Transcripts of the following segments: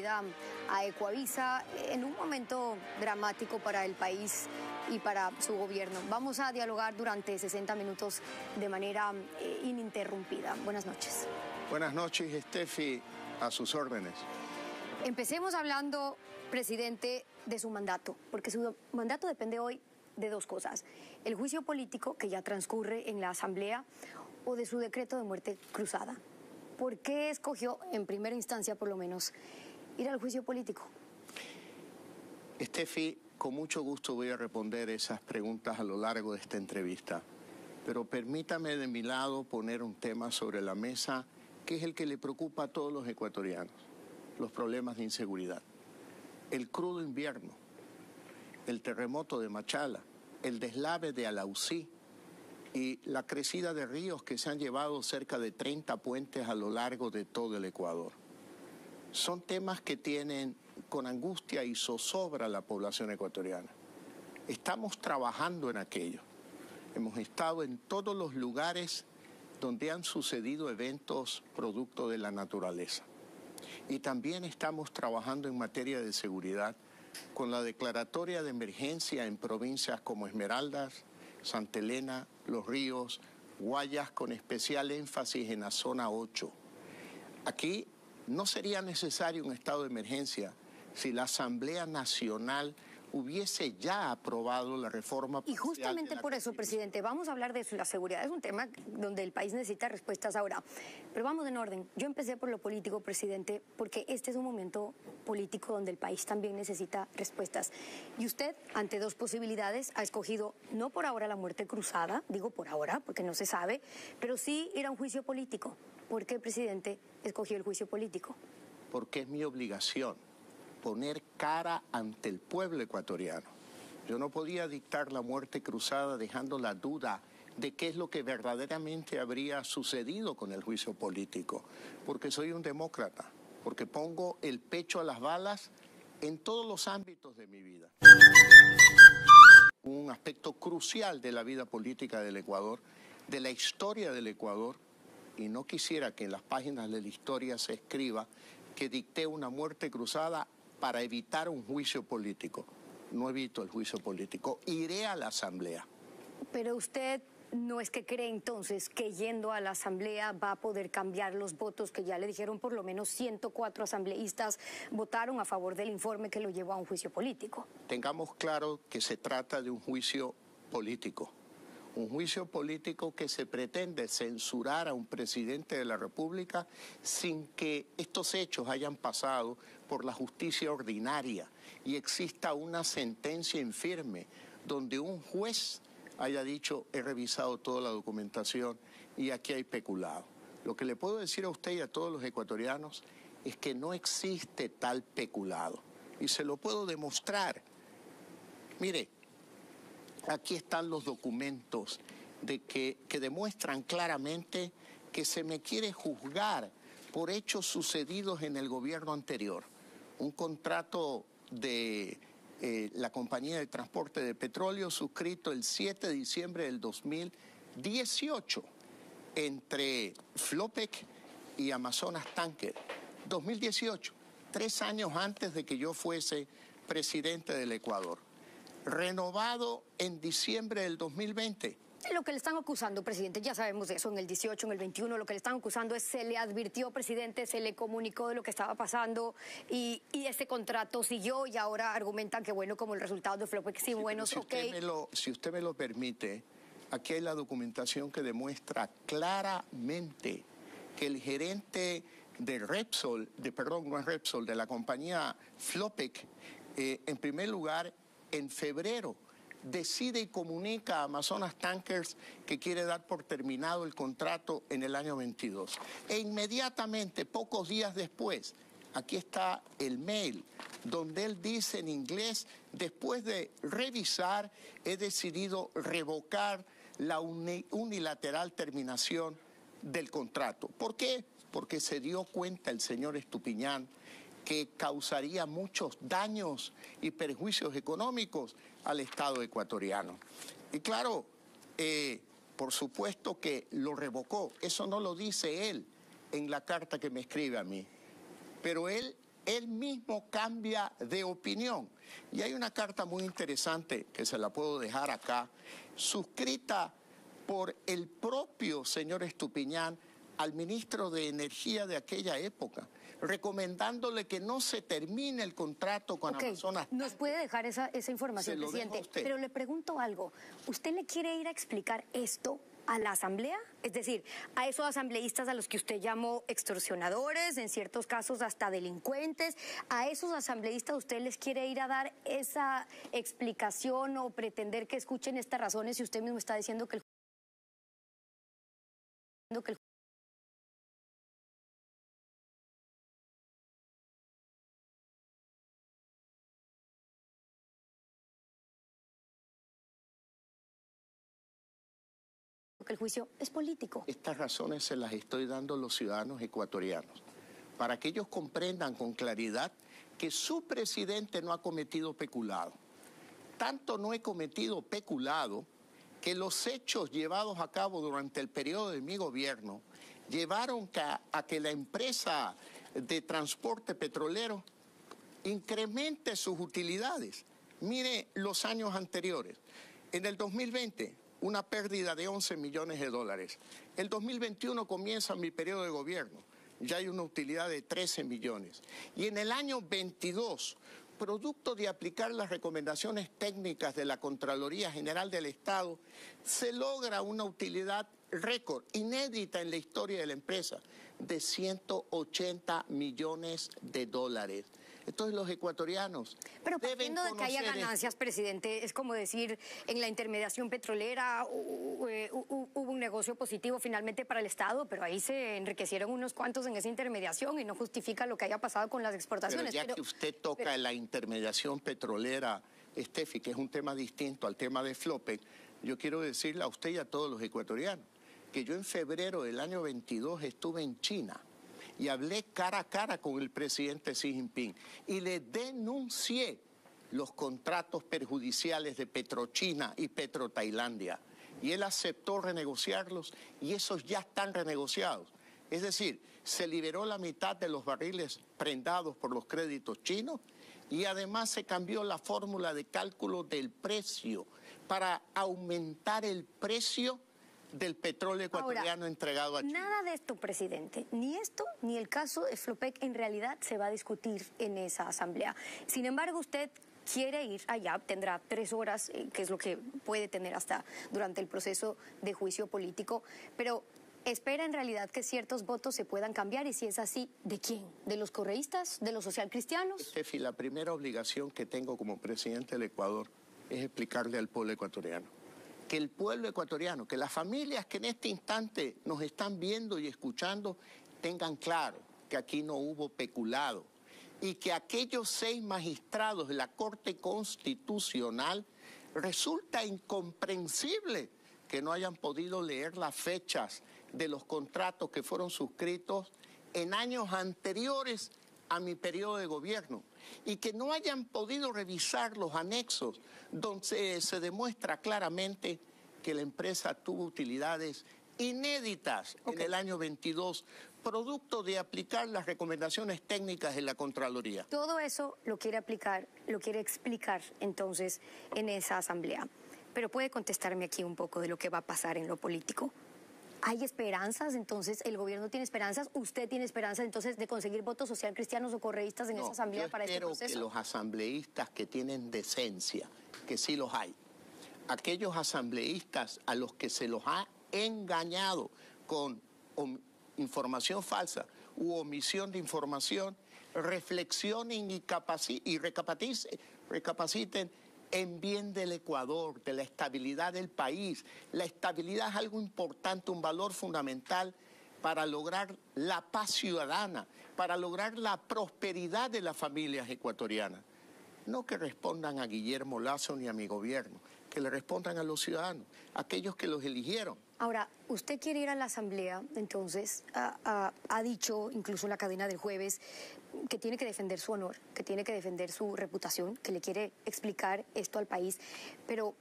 bienvenida a Ecuavisa en un momento dramático para el país y para su gobierno. Vamos a dialogar durante 60 minutos de manera ininterrumpida. Buenas noches. Buenas noches, Steffi, a sus órdenes. Empecemos hablando, presidente, de su mandato, porque su mandato depende hoy de dos cosas: el juicio político que ya transcurre en la Asamblea o de su decreto de muerte cruzada. ¿Por qué escogió, en primera instancia por lo menos, ir al juicio político? Steffi, con mucho gusto voy a responder esas preguntas a lo largo de esta entrevista, pero permítame de mi lado poner un tema sobre la mesa que es el que le preocupa a todos los ecuatorianos: los problemas de inseguridad. El crudo invierno, el terremoto de Machala, el deslave de Alausí y la crecida de ríos que se han llevado cerca de 30 puentes a lo largo de todo el Ecuador. Son temas que tienen con angustia y zozobra a la población ecuatoriana. Estamos trabajando en aquello. Hemos estado en todos los lugares donde han sucedido eventos producto de la naturaleza. Y también estamos trabajando en materia de seguridad con la declaratoria de emergencia en provincias como Esmeraldas, Santa Elena, Los Ríos, Guayas, con especial énfasis en la zona 8. Aquí no sería necesario un estado de emergencia si la Asamblea Nacional hubiese ya aprobado la reforma. Y justamente por eso, presidente, vamos a hablar de eso. La seguridad es un tema donde el país necesita respuestas ahora. Pero vamos en orden. Yo empecé por lo político, presidente, porque este es un momento político donde el país también necesita respuestas. Y usted, ante dos posibilidades, ha escogido, no por ahora la muerte cruzada, digo por ahora, porque no se sabe, pero sí ir a un juicio político. ¿Por qué, presidente, escogió el juicio político? Porque es mi obligación poner cara ante el pueblo ecuatoriano. Yo no podía dictar la muerte cruzada dejando la duda de qué es lo que verdaderamente habría sucedido con el juicio político, porque soy un demócrata, porque pongo el pecho a las balas en todos los ámbitos de mi vida. Un aspecto crucial de la vida política del Ecuador, de la historia del Ecuador, y no quisiera que en las páginas de la historia se escriba que dicté una muerte cruzada para evitar un juicio político. No evito el juicio político, iré a la Asamblea. Pero usted no es que cree entonces que yendo a la Asamblea va a poder cambiar los votos que ya le dijeron. Por lo menos 104 asambleístas votaron a favor del informe que lo llevó a un juicio político. Tengamos claro que se trata de un juicio político. Un juicio político que se pretende censurar a un presidente de la República sin que estos hechos hayan pasado por la justicia ordinaria y exista una sentencia en firme donde un juez haya dicho: he revisado toda la documentación y aquí hay peculado. Lo que le puedo decir a usted y a todos los ecuatorianos es que no existe tal peculado y se lo puedo demostrar. Mire, aquí están los documentos que demuestran claramente que se me quiere juzgar por hechos sucedidos en el gobierno anterior. Un contrato de la compañía de transporte de petróleo suscrito el 7 de diciembre del 2018 entre Flopec y Amazonas Tanker. 2018, 3 años antes de que yo fuese presidente del Ecuador. Renovado en diciembre del 2020. Lo que le están acusando, presidente, ya sabemos de eso, en el 18, en el 21, lo que le están acusando es: se le advirtió, presidente, se le comunicó de lo que estaba pasando y este contrato siguió, y ahora argumentan que, bueno, como el resultado de Flopec, sí, bueno, si ok. Si usted me lo permite, aquí hay la documentación que demuestra claramente que el gerente de Repsol, de la compañía Flopec, en primer lugar, en febrero, decide y comunica a Amazonas Tankers que quiere dar por terminado el contrato en el año 22. E inmediatamente, pocos días después, aquí está el mail donde él dice en inglés: después de revisar, he decidido revocar la unilateral terminación del contrato. ¿Por qué? Porque se dio cuenta el señor Estupiñán que causaría muchos daños y perjuicios económicos al Estado ecuatoriano. Y claro, por supuesto que lo revocó. Eso no lo dice él en la carta que me escribe a mí. Pero él él mismo cambia de opinión. Y hay una carta muy interesante que se la puedo dejar acá, suscrita por el propio señor Estupiñán al ministro de Energía de aquella época, recomendándole que no se termine el contrato con Amazonas. Nos puede dejar esa información, presidente. Pero le pregunto algo. ¿Usted le quiere ir a explicar esto a la Asamblea? Es decir, a esos asambleístas a los que usted llamó extorsionadores, en ciertos casos hasta delincuentes, ¿a esos asambleístas usted les quiere ir a dar esa explicación o pretender que escuchen estas razones si usted mismo está diciendo que el juicio es político? Estas razones se las estoy dando a los ciudadanos ecuatorianos, para que ellos comprendan con claridad que su presidente no ha cometido peculado. Tanto no he cometido peculado que los hechos llevados a cabo durante el periodo de mi gobierno llevaron a que la empresa de transporte petrolero incremente sus utilidades. Mire los años anteriores. En el 2020, una pérdida de 11 millones de dólares. El 2021 comienza mi periodo de gobierno. Ya hay una utilidad de 13 millones. Y en el año 22, producto de aplicar las recomendaciones técnicas de la Contraloría General del Estado, se logra una utilidad récord, inédita en la historia de la empresa, de 180 millones de dólares. Entonces los ecuatorianos pero partiendo de que haya ganancias, presidente, es como decir, en la intermediación petrolera hubo un negocio positivo finalmente para el Estado, pero ahí se enriquecieron unos cuantos en esa intermediación y no justifica lo que haya pasado con las exportaciones. Pero ya que usted toca la intermediación petrolera, Estefi, que es un tema distinto al tema de Flopec, yo quiero decirle a usted y a todos los ecuatorianos que yo en febrero del año 22 estuve en China y hablé cara a cara con el presidente Xi Jinping y le denuncié los contratos perjudiciales de Petrochina y Petrotailandia. Y él aceptó renegociarlos y esos ya están renegociados. Es decir, se liberó la mitad de los barriles prendados por los créditos chinos y además se cambió la fórmula de cálculo del precio para aumentar el precio del petróleo ecuatoriano entregado a China. Nada de esto, presidente, ni esto ni el caso de Flopec en realidad se va a discutir en esa asamblea. Sin embargo, usted quiere ir allá, tendrá 3 horas, que es lo que puede tener hasta durante el proceso de juicio político, pero espera en realidad que ciertos votos se puedan cambiar, y si es así, ¿de quién? ¿De los correístas? ¿De los socialcristianos? Estefi, la primera obligación que tengo como presidente del Ecuador es explicarle al pueblo ecuatoriano que el pueblo ecuatoriano, que las familias que en este instante nos están viendo y escuchando, tengan claro que aquí no hubo peculado y que aquellos 6 magistrados de la Corte Constitucional resulta incomprensible que no hayan podido leer las fechas de los contratos que fueron suscritos en años anteriores a mi periodo de gobierno y que no hayan podido revisar los anexos donde se demuestra claramente que la empresa tuvo utilidades inéditas en el año 22, producto de aplicar las recomendaciones técnicas de la Contraloría. Todo eso lo quiere aplicar, lo quiere explicar entonces en esa asamblea. Pero puede contestarme aquí un poco de lo que va a pasar en lo político. ¿Hay esperanzas? Entonces, ¿el gobierno tiene esperanzas? ¿Usted tiene esperanzas entonces de conseguir votos socialcristianos o correístas en esa asamblea para este proceso? Yo espero que los asambleístas que tienen decencia, que sí los hay, aquellos asambleístas a los que se los ha engañado con información falsa u omisión de información, reflexionen y recapaciten en bien del Ecuador, de la estabilidad del país. La estabilidad es algo importante, un valor fundamental para lograr la paz ciudadana, para lograr la prosperidad de las familias ecuatorianas. No que respondan a Guillermo Lasso ni a mi gobierno, que le respondan a los ciudadanos, aquellos que los eligieron. Ahora, usted quiere ir a la asamblea, entonces, ha dicho, incluso en la cadena del jueves, que tiene que defender su honor, que tiene que defender su reputación, que le quiere explicar esto al país, pero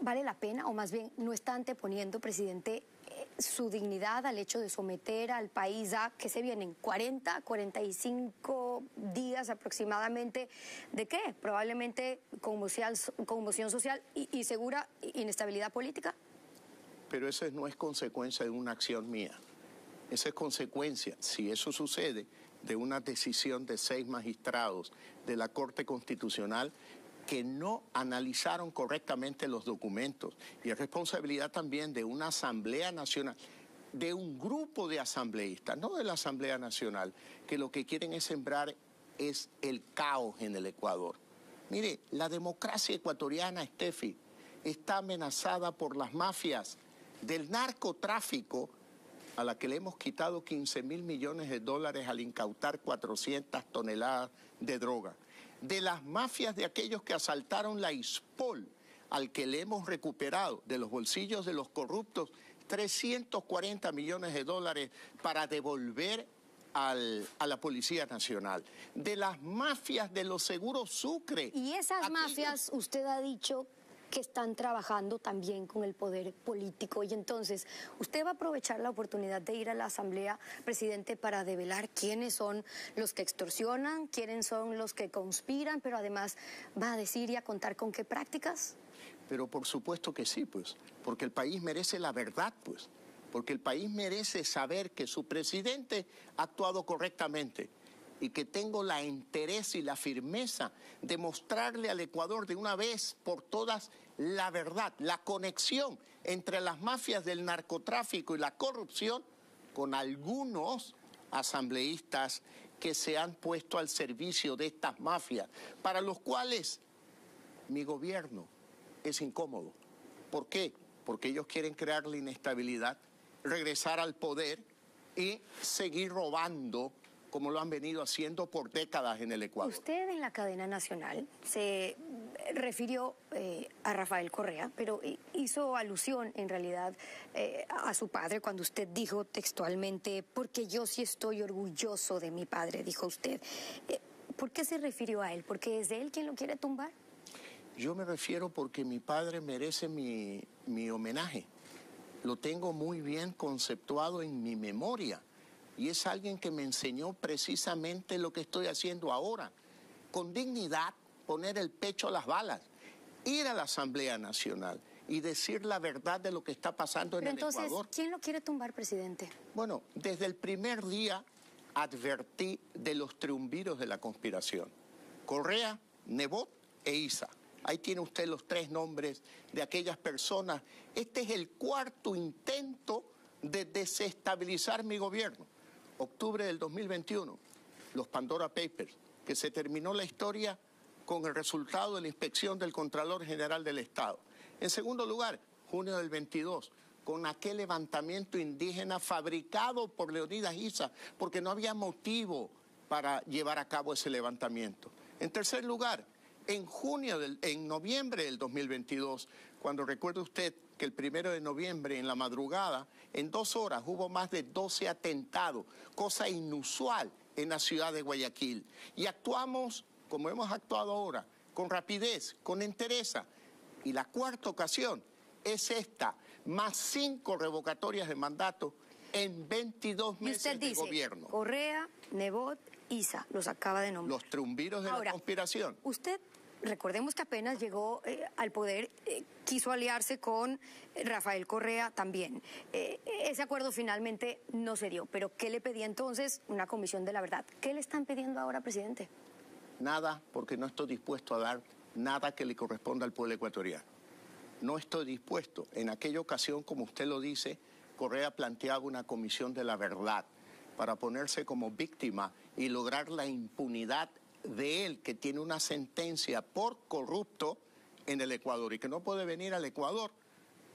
¿vale la pena o más bien no está anteponiendo, presidente, su dignidad al hecho de someter al país a, ¿qué se vienen? 40, 45 días aproximadamente, ¿de qué? Probablemente conmoción social y segura inestabilidad política. Pero eso no es consecuencia de una acción mía. Esa es consecuencia, si eso sucede, de una decisión de 6 magistrados de la Corte Constitucional que no analizaron correctamente los documentos. Y es responsabilidad también de una Asamblea Nacional, de un grupo de asambleístas, no de la Asamblea Nacional, que lo que quieren es sembrar es el caos en el Ecuador. Mire, la democracia ecuatoriana, Steffi, está amenazada por las mafias del narcotráfico, a la que le hemos quitado 15.000 millones de dólares al incautar 400 toneladas de droga. De las mafias de aquellos que asaltaron la ISPOL, al que le hemos recuperado de los bolsillos de los corruptos 340 millones de dólares para devolver a la Policía Nacional. De las mafias de los seguros Sucre. Y esas mafias, usted ha dicho que están trabajando también con el poder político. Y entonces, ¿usted va a aprovechar la oportunidad de ir a la Asamblea, presidente, para develar quiénes son los que extorsionan, quiénes son los que conspiran, pero además va a decir y a contar con qué prácticas? Pero por supuesto que sí, pues, porque el país merece la verdad, pues, porque el país merece saber que su presidente ha actuado correctamente y que tengo la interés y la firmeza de mostrarle al Ecuador de una vez por todas la verdad, la conexión entre las mafias del narcotráfico y la corrupción con algunos asambleístas que se han puesto al servicio de estas mafias, para los cuales mi gobierno es incómodo. ¿Por qué? Porque ellos quieren crear la inestabilidad, regresar al poder y seguir robando como lo han venido haciendo por décadas en el Ecuador. Usted en la cadena nacional se refirió a Rafael Correa, pero hizo alusión en realidad a su padre cuando usted dijo textualmente, porque yo sí estoy orgulloso de mi padre, dijo usted. ¿Por qué se refirió a él? ¿Porque es él quien lo quiere tumbar? Yo me refiero porque mi padre merece mi homenaje. Lo tengo muy bien conceptuado en mi memoria. Y es alguien que me enseñó precisamente lo que estoy haciendo ahora. Con dignidad, poner el pecho a las balas, ir a la Asamblea Nacional y decir la verdad de lo que está pasando en el Ecuador. Pero entonces, ¿quién lo quiere tumbar, presidente? Bueno, desde el primer día advertí de los triunviros de la conspiración. Correa, Nebot e Isa. Ahí tiene usted los 3 nombres de aquellas personas. Este es el 4º intento de desestabilizar mi gobierno. Octubre del 2021, los Pandora Papers, que se terminó la historia con el resultado de la inspección del Contralor General del Estado. En segundo lugar, junio del 22, con aquel levantamiento indígena fabricado por Leonidas Issa, porque no había motivo para llevar a cabo ese levantamiento. En tercer lugar, en noviembre del 2022, cuando recuerde usted que el 1 de noviembre en la madrugada, en 2 horas hubo más de 12 atentados, cosa inusual en la ciudad de Guayaquil. Y actuamos, como hemos actuado ahora, con rapidez, con entereza. Y la 4ª ocasión es esta, más 5 revocatorias de mandato en 22 meses de gobierno. Correa, Nebot, Isa, los acaba de nombrar. Los triunviros de la conspiración. Usted, recordemos que apenas llegó al poder, quiso aliarse con Rafael Correa también. Ese acuerdo finalmente no se dio, pero ¿qué le pedía entonces? Una comisión de la verdad. ¿Qué le están pidiendo ahora, presidente? Nada, porque no estoy dispuesto a dar nada que le corresponda al pueblo ecuatoriano. No estoy dispuesto. En aquella ocasión, como usted lo dice, Correa planteaba una comisión de la verdad para ponerse como víctima y lograr la impunidad de él, que tiene una sentencia por corrupto en el Ecuador y que no puede venir al Ecuador.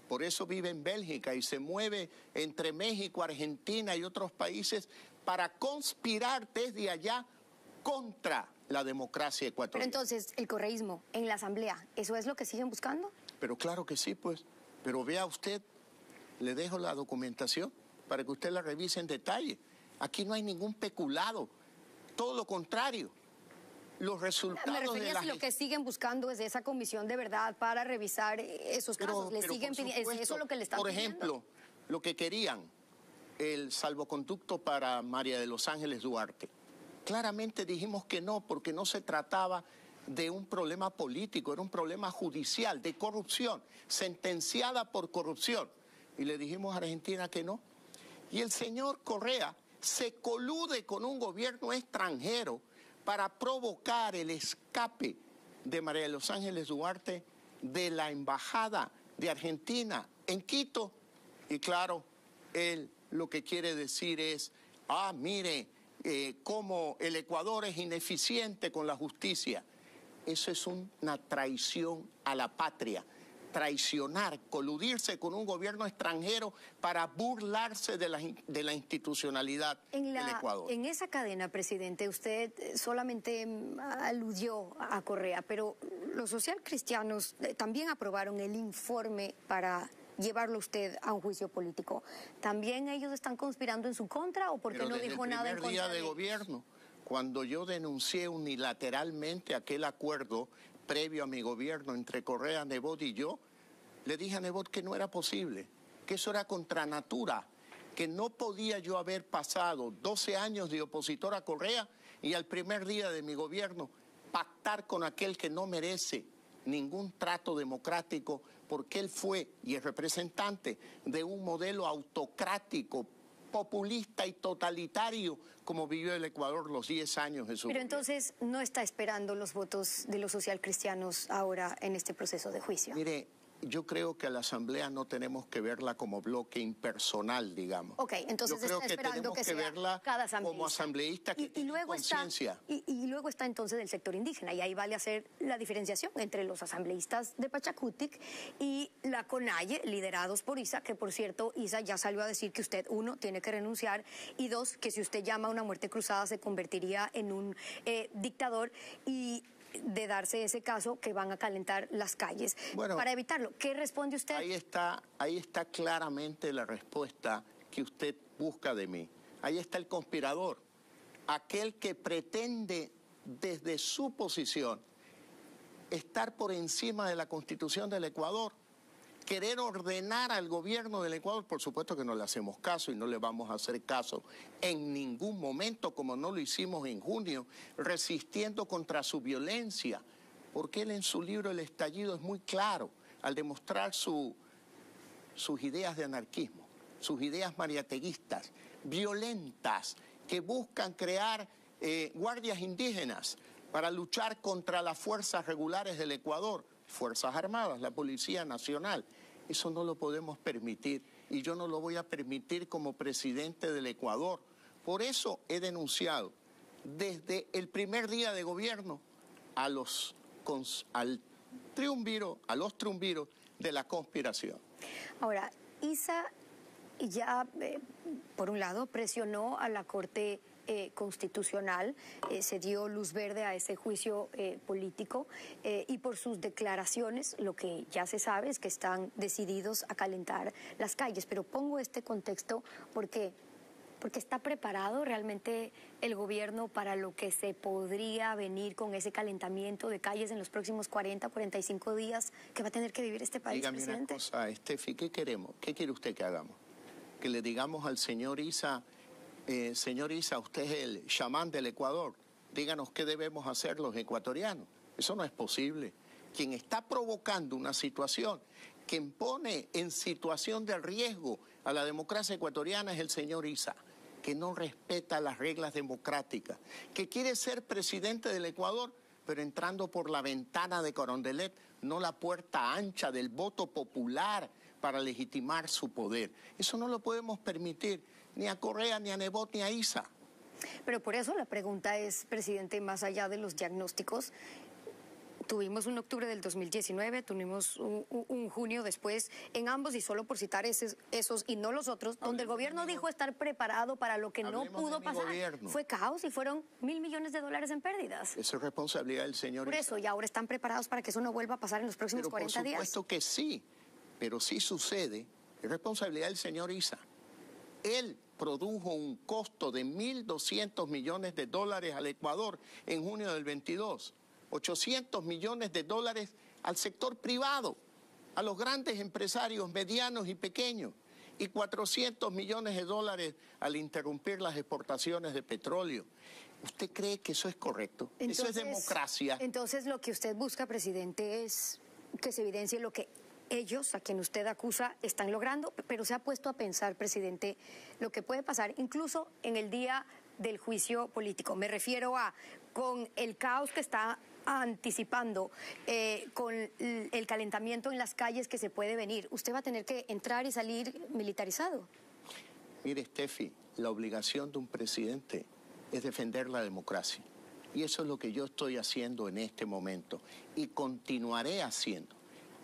Por eso vive en Bélgica y se mueve entre México, Argentina y otros países para conspirar desde allá contra la democracia ecuatoriana. Pero entonces, el correísmo en la Asamblea, ¿eso es lo que siguen buscando? Pero claro que sí, pues. Pero vea usted, le dejo la documentación para que usted la revise en detalle. Aquí no hay ningún peculado, todo lo contrario. Los resultados me refería a lo que siguen buscando es esa comisión de verdad para revisar esos casos. ¿Le siguen pidiendo? ¿Es eso lo que le están pidiendo? Por ejemplo, lo que querían, el salvoconducto para María de los Ángeles Duarte. Claramente dijimos que no, porque no se trataba de un problema político, era un problema judicial, de corrupción, sentenciada por corrupción. Y le dijimos a Argentina que no. Y el señor Correa se colude con un gobierno extranjero para provocar el escape de María de los Ángeles Duarte de la embajada de Argentina en Quito. Y claro, él lo que quiere decir es, mire, cómo el Ecuador es ineficiente con la justicia. Eso es una traición a la patria. Traicionar, coludirse con un gobierno extranjero para burlarse de la institucionalidad del Ecuador. En esa cadena, presidente, usted solamente aludió a Correa, pero los socialcristianos también aprobaron el informe para llevarlo usted a un juicio político. ¿También ellos están conspirando en su contra o porque no dijo nada en contra? Desde el primer día de gobierno, cuando yo denuncié unilateralmente aquel acuerdo previo a mi gobierno entre Correa, Nebot y yo, le dije a Nebot que no era posible, que eso era contra natura, que no podía yo haber pasado 12 años de opositor a Correa y al primer día de mi gobierno pactar con aquel que no merece ningún trato democrático, porque él fue y es representante de un modelo autocrático, populista y totalitario como vivió el Ecuador los 10 años de su Pero gobierno. entonces no está esperando los votos de los socialcristianos ahora en este proceso de juicio. Mire, yo creo que a la Asamblea no tenemos que verla como bloque impersonal, digamos. Ok, entonces yo creo está que esperando tenemos que sea verla cada asambleísta. como asambleísta que tiene conciencia. Y luego está entonces el sector indígena, y ahí vale hacer la diferenciación entre los asambleístas de Pachacutic y la CONAIE, liderados por Isa, que por cierto, Isa ya salió a decir que usted, uno, tiene que renunciar, y dos, que si usted llama a una muerte cruzada se convertiría en un dictador, y de darse ese caso que van a calentar las calles. Bueno, para evitarlo, ¿qué responde usted? Ahí está claramente la respuesta que usted busca de mí. Ahí está el conspirador, aquel que pretende desde su posición estar por encima de la Constitución del Ecuador, querer ordenar al gobierno del Ecuador. Por supuesto que no le hacemos caso y no le vamos a hacer caso en ningún momento, como no lo hicimos en junio, resistiendo contra su violencia, porque él en su libro El Estallido es muy claro al demostrar sus ideas de anarquismo, sus ideas mariateguistas, violentas, que buscan crear guardias indígenas para luchar contra las fuerzas regulares del Ecuador, Fuerzas Armadas, la Policía Nacional. Eso no lo podemos permitir y yo no lo voy a permitir como presidente del Ecuador. Por eso he denunciado desde el primer día de gobierno a los triunviros de la conspiración. Ahora, Isa ya, por un lado, presionó a la Corte Constitucional, se dio luz verde a ese juicio político y por sus declaraciones lo que ya se sabe es que están decididos a calentar las calles. Pero pongo este contexto porque está preparado realmente el gobierno para lo que se podría venir con ese calentamiento de calles en los próximos 40, 45 días que va a tener que vivir este país, Dígame presidente. Una cosa, Estefi, ¿qué queremos? ¿Qué quiere usted que hagamos? Que le digamos al señor Isa, señor Isa, usted es el chamán del Ecuador, díganos qué debemos hacer los ecuatorianos. Eso no es posible. Quien está provocando una situación que pone en situación de riesgo a la democracia ecuatoriana es el señor Isa, que no respeta las reglas democráticas, que quiere ser presidente del Ecuador, pero entrando por la ventana de Carondelet, no la puerta ancha del voto popular para legitimar su poder. Eso no lo podemos permitir ni a Correa, ni a Nebot, ni a Isa. Pero por eso la pregunta es, presidente, más allá de los diagnósticos, tuvimos un octubre del 2019, tuvimos un junio después, en ambos, y solo por citar esos y no los otros, donde el gobierno dijo estar preparado para lo que no pudo pasar. Fue caos y fueron $1.000 millones en pérdidas. Eso es responsabilidad del señor Por eso, y ahora están preparados para que eso no vuelva a pasar en los próximos 40 días. Por supuesto que sí, pero sí sucede, es responsabilidad del señor Isa. Él produjo un costo de $1.200 millones al Ecuador en junio del 22. $800 millones al sector privado, a los grandes empresarios medianos y pequeños. y 400 millones de dólares al interrumpir las exportaciones de petróleo. ¿Usted cree que eso es correcto? Eso es democracia. Entonces lo que usted busca, presidente, es que se evidencie lo que ellos, a quien usted acusa, están logrando, pero se ha puesto a pensar, presidente, lo que puede pasar incluso en el día del juicio político. Me refiero a, con el caos que está anticipando, con el calentamiento en las calles que se puede venir, usted va a tener que entrar y salir militarizado. Mire, Steffi, la obligación de un presidente es defender la democracia. Y eso es lo que yo estoy haciendo en este momento y continuaré haciendo.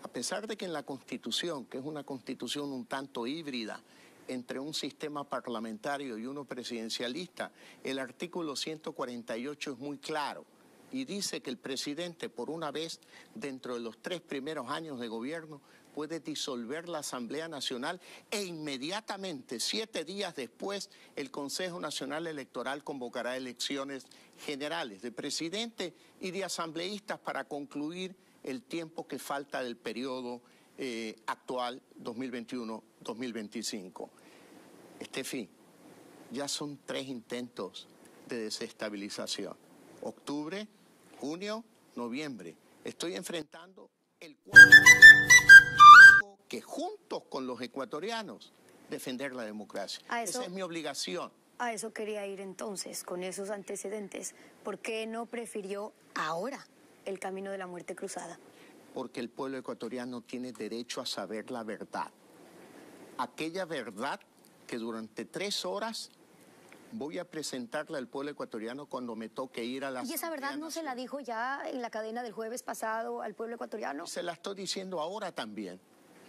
A pesar de que en la Constitución, que es una Constitución un tanto híbrida entre un sistema parlamentario y uno presidencialista, el artículo 148 es muy claro y dice que el presidente, por una vez dentro de los 3 primeros años de gobierno, puede disolver la Asamblea Nacional e inmediatamente, 7 días después, el Consejo Nacional Electoral convocará elecciones generales de presidente y de asambleístas para concluir el tiempo que falta del periodo actual 2021-2025. Steffi, ya son 3 intentos de desestabilización. Octubre, junio, noviembre. Estoy enfrentando el cuarto que juntos con los ecuatorianos defender la democracia. Esa es mi obligación. A eso quería ir entonces, con esos antecedentes. ¿Por qué no prefirió ahora el camino de la muerte cruzada? Porque el pueblo ecuatoriano tiene derecho a saber la verdad. Aquella verdad que durante 3 horas voy a presentarle al pueblo ecuatoriano cuando me toque ir a la... ¿Y esa verdad no se la dijo ya en la cadena del jueves pasado al pueblo ecuatoriano? Se la estoy diciendo ahora también.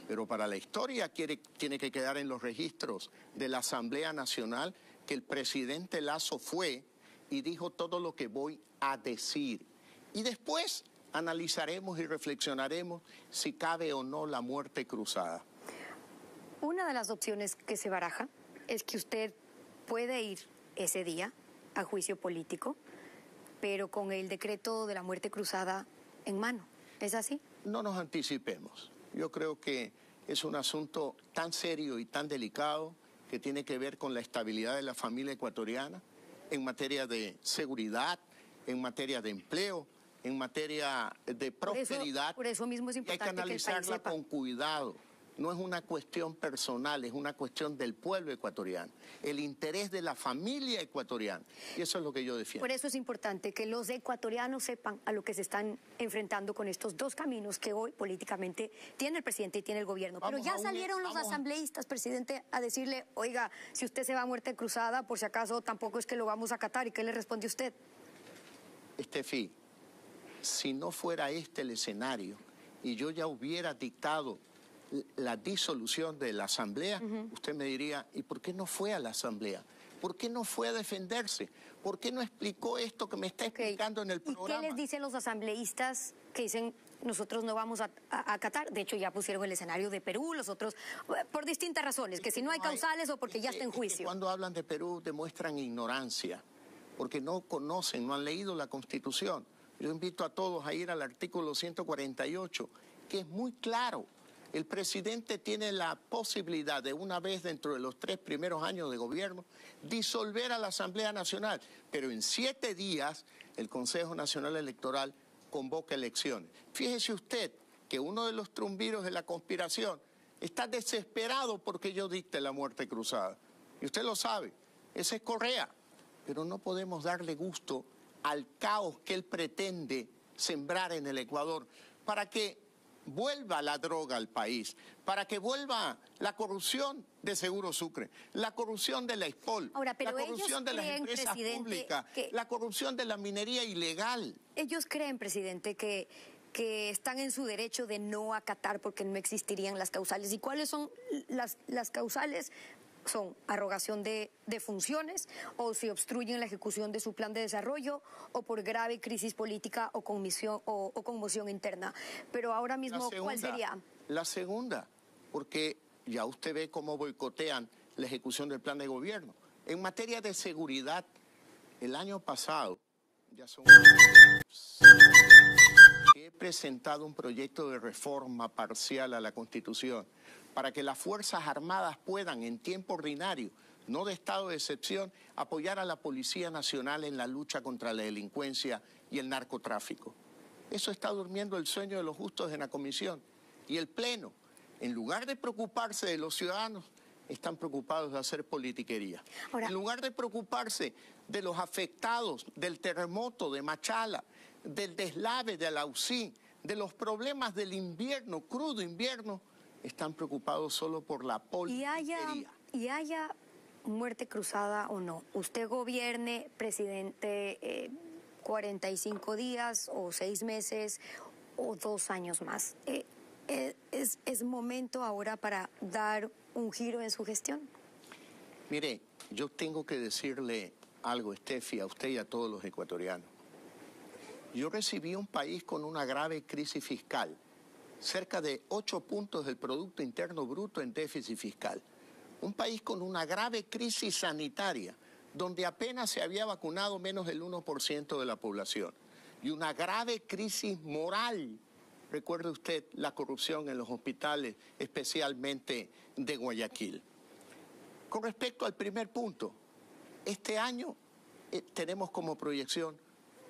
Pero para la historia tiene que quedar en los registros de la Asamblea Nacional que el presidente Lasso fue y dijo todo lo que voy a decir. Y después analizaremos y reflexionaremos si cabe o no la muerte cruzada. Una de las opciones que se baraja es que usted puede ir ese día a juicio político, pero con el decreto de la muerte cruzada en mano. ¿Es así? No nos anticipemos. Yo creo que es un asunto tan serio y tan delicado que tiene que ver con la estabilidad de la familia ecuatoriana en materia de seguridad, en materia de empleo, en materia de prosperidad. Por eso mismo es importante hay que analizarla con cuidado. No es una cuestión personal, es una cuestión del pueblo ecuatoriano, el interés de la familia ecuatoriana. Y eso es lo que yo defiendo. Por eso es importante que los ecuatorianos sepan a lo que se están enfrentando con estos 2 caminos que hoy políticamente tiene el presidente y tiene el gobierno. Pero ya salieron los asambleístas, presidente, a decirle, oiga, si usted se va a muerte cruzada, por si acaso tampoco es que lo vamos a acatar. ¿Y qué le responde usted? Steffi, si no fuera este el escenario y yo ya hubiera dictado la disolución de la Asamblea, usted me diría, ¿y por qué no fue a la Asamblea? ¿Por qué no fue a defenderse? ¿Por qué no explicó esto que me está explicando en el programa? ¿Y qué les dicen los asambleístas que dicen, nosotros no vamos a acatar? De hecho, ya pusieron el escenario de Perú, los otros, por distintas razones, que si no hay causales o porque ya está en juicio. Cuando hablan de Perú demuestran ignorancia, porque no conocen, no han leído la Constitución. Yo invito a todos a ir al artículo 148, que es muy claro. El presidente tiene la posibilidad de una vez dentro de los 3 primeros años de gobierno disolver a la Asamblea Nacional, pero en 7 días el Consejo Nacional Electoral convoca elecciones. Fíjese usted que uno de los trumbiros de la conspiración está desesperado porque yo dicte la muerte cruzada. Y usted lo sabe, ese es Correa. Pero no podemos darle gusto al caos que él pretende sembrar en el Ecuador para que vuelva la droga al país, para que vuelva la corrupción de Seguro Sucre, la corrupción de la Expol, la corrupción de las empresas públicas, la corrupción de la minería ilegal. Ellos creen, presidente, que están en su derecho de no acatar porque no existirían las causales. ¿Y cuáles son las causales? Son arrogación de funciones, o si obstruyen la ejecución de su plan de desarrollo, o por grave crisis política o conmoción interna. Pero ahora mismo, ¿cuál sería? La segunda, porque ya usted ve cómo boicotean la ejecución del plan de gobierno. En materia de seguridad, el año pasado, ya son... he presentado un proyecto de reforma parcial a la Constitución para que las Fuerzas Armadas puedan, en tiempo ordinario, no de estado de excepción, apoyar a la Policía Nacional en la lucha contra la delincuencia y el narcotráfico. Eso está durmiendo el sueño de los justos en la comisión. Y el Pleno, en lugar de preocuparse de los ciudadanos, están preocupados de hacer politiquería. Ahora, en lugar de preocuparse de los afectados del terremoto de Machala, del deslave de Alausí, de los problemas del invierno, crudo invierno, están preocupados solo por la politiquería. Y haya muerte cruzada o no, usted gobierne, presidente, 45 días o 6 meses o 2 años más. ¿Es momento ahora para dar un giro en su gestión? Mire, yo tengo que decirle algo, Steffi, a usted y a todos los ecuatorianos. Yo recibí un país con una grave crisis fiscal, cerca de 8 puntos del Producto Interno Bruto en déficit fiscal. Un país con una grave crisis sanitaria, donde apenas se había vacunado menos del 1% de la población. Y una grave crisis moral. Recuerde usted la corrupción en los hospitales, especialmente de Guayaquil. Con respecto al primer punto, este año tenemos como proyección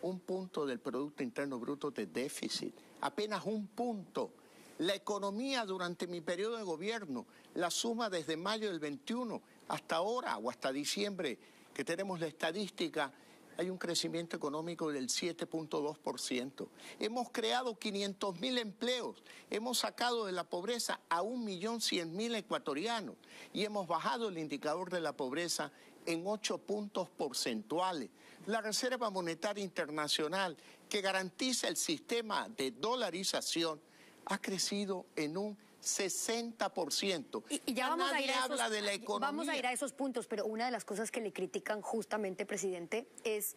1 punto del Producto Interno Bruto de déficit, apenas 1 punto. La economía durante mi periodo de gobierno, la suma desde mayo del 21 hasta ahora o hasta diciembre, que tenemos la estadística, hay un crecimiento económico del 7.2%. Hemos creado 500.000 empleos, hemos sacado de la pobreza a 1.100.000 ecuatorianos y hemos bajado el indicador de la pobreza en 8 puntos porcentuales. La Reserva Monetaria Internacional, que garantiza el sistema de dolarización, ha crecido en un 60%. Y ya vamos a ir a habla de la economía. Vamos a ir a esos puntos, pero una de las cosas que le critican justamente, presidente, es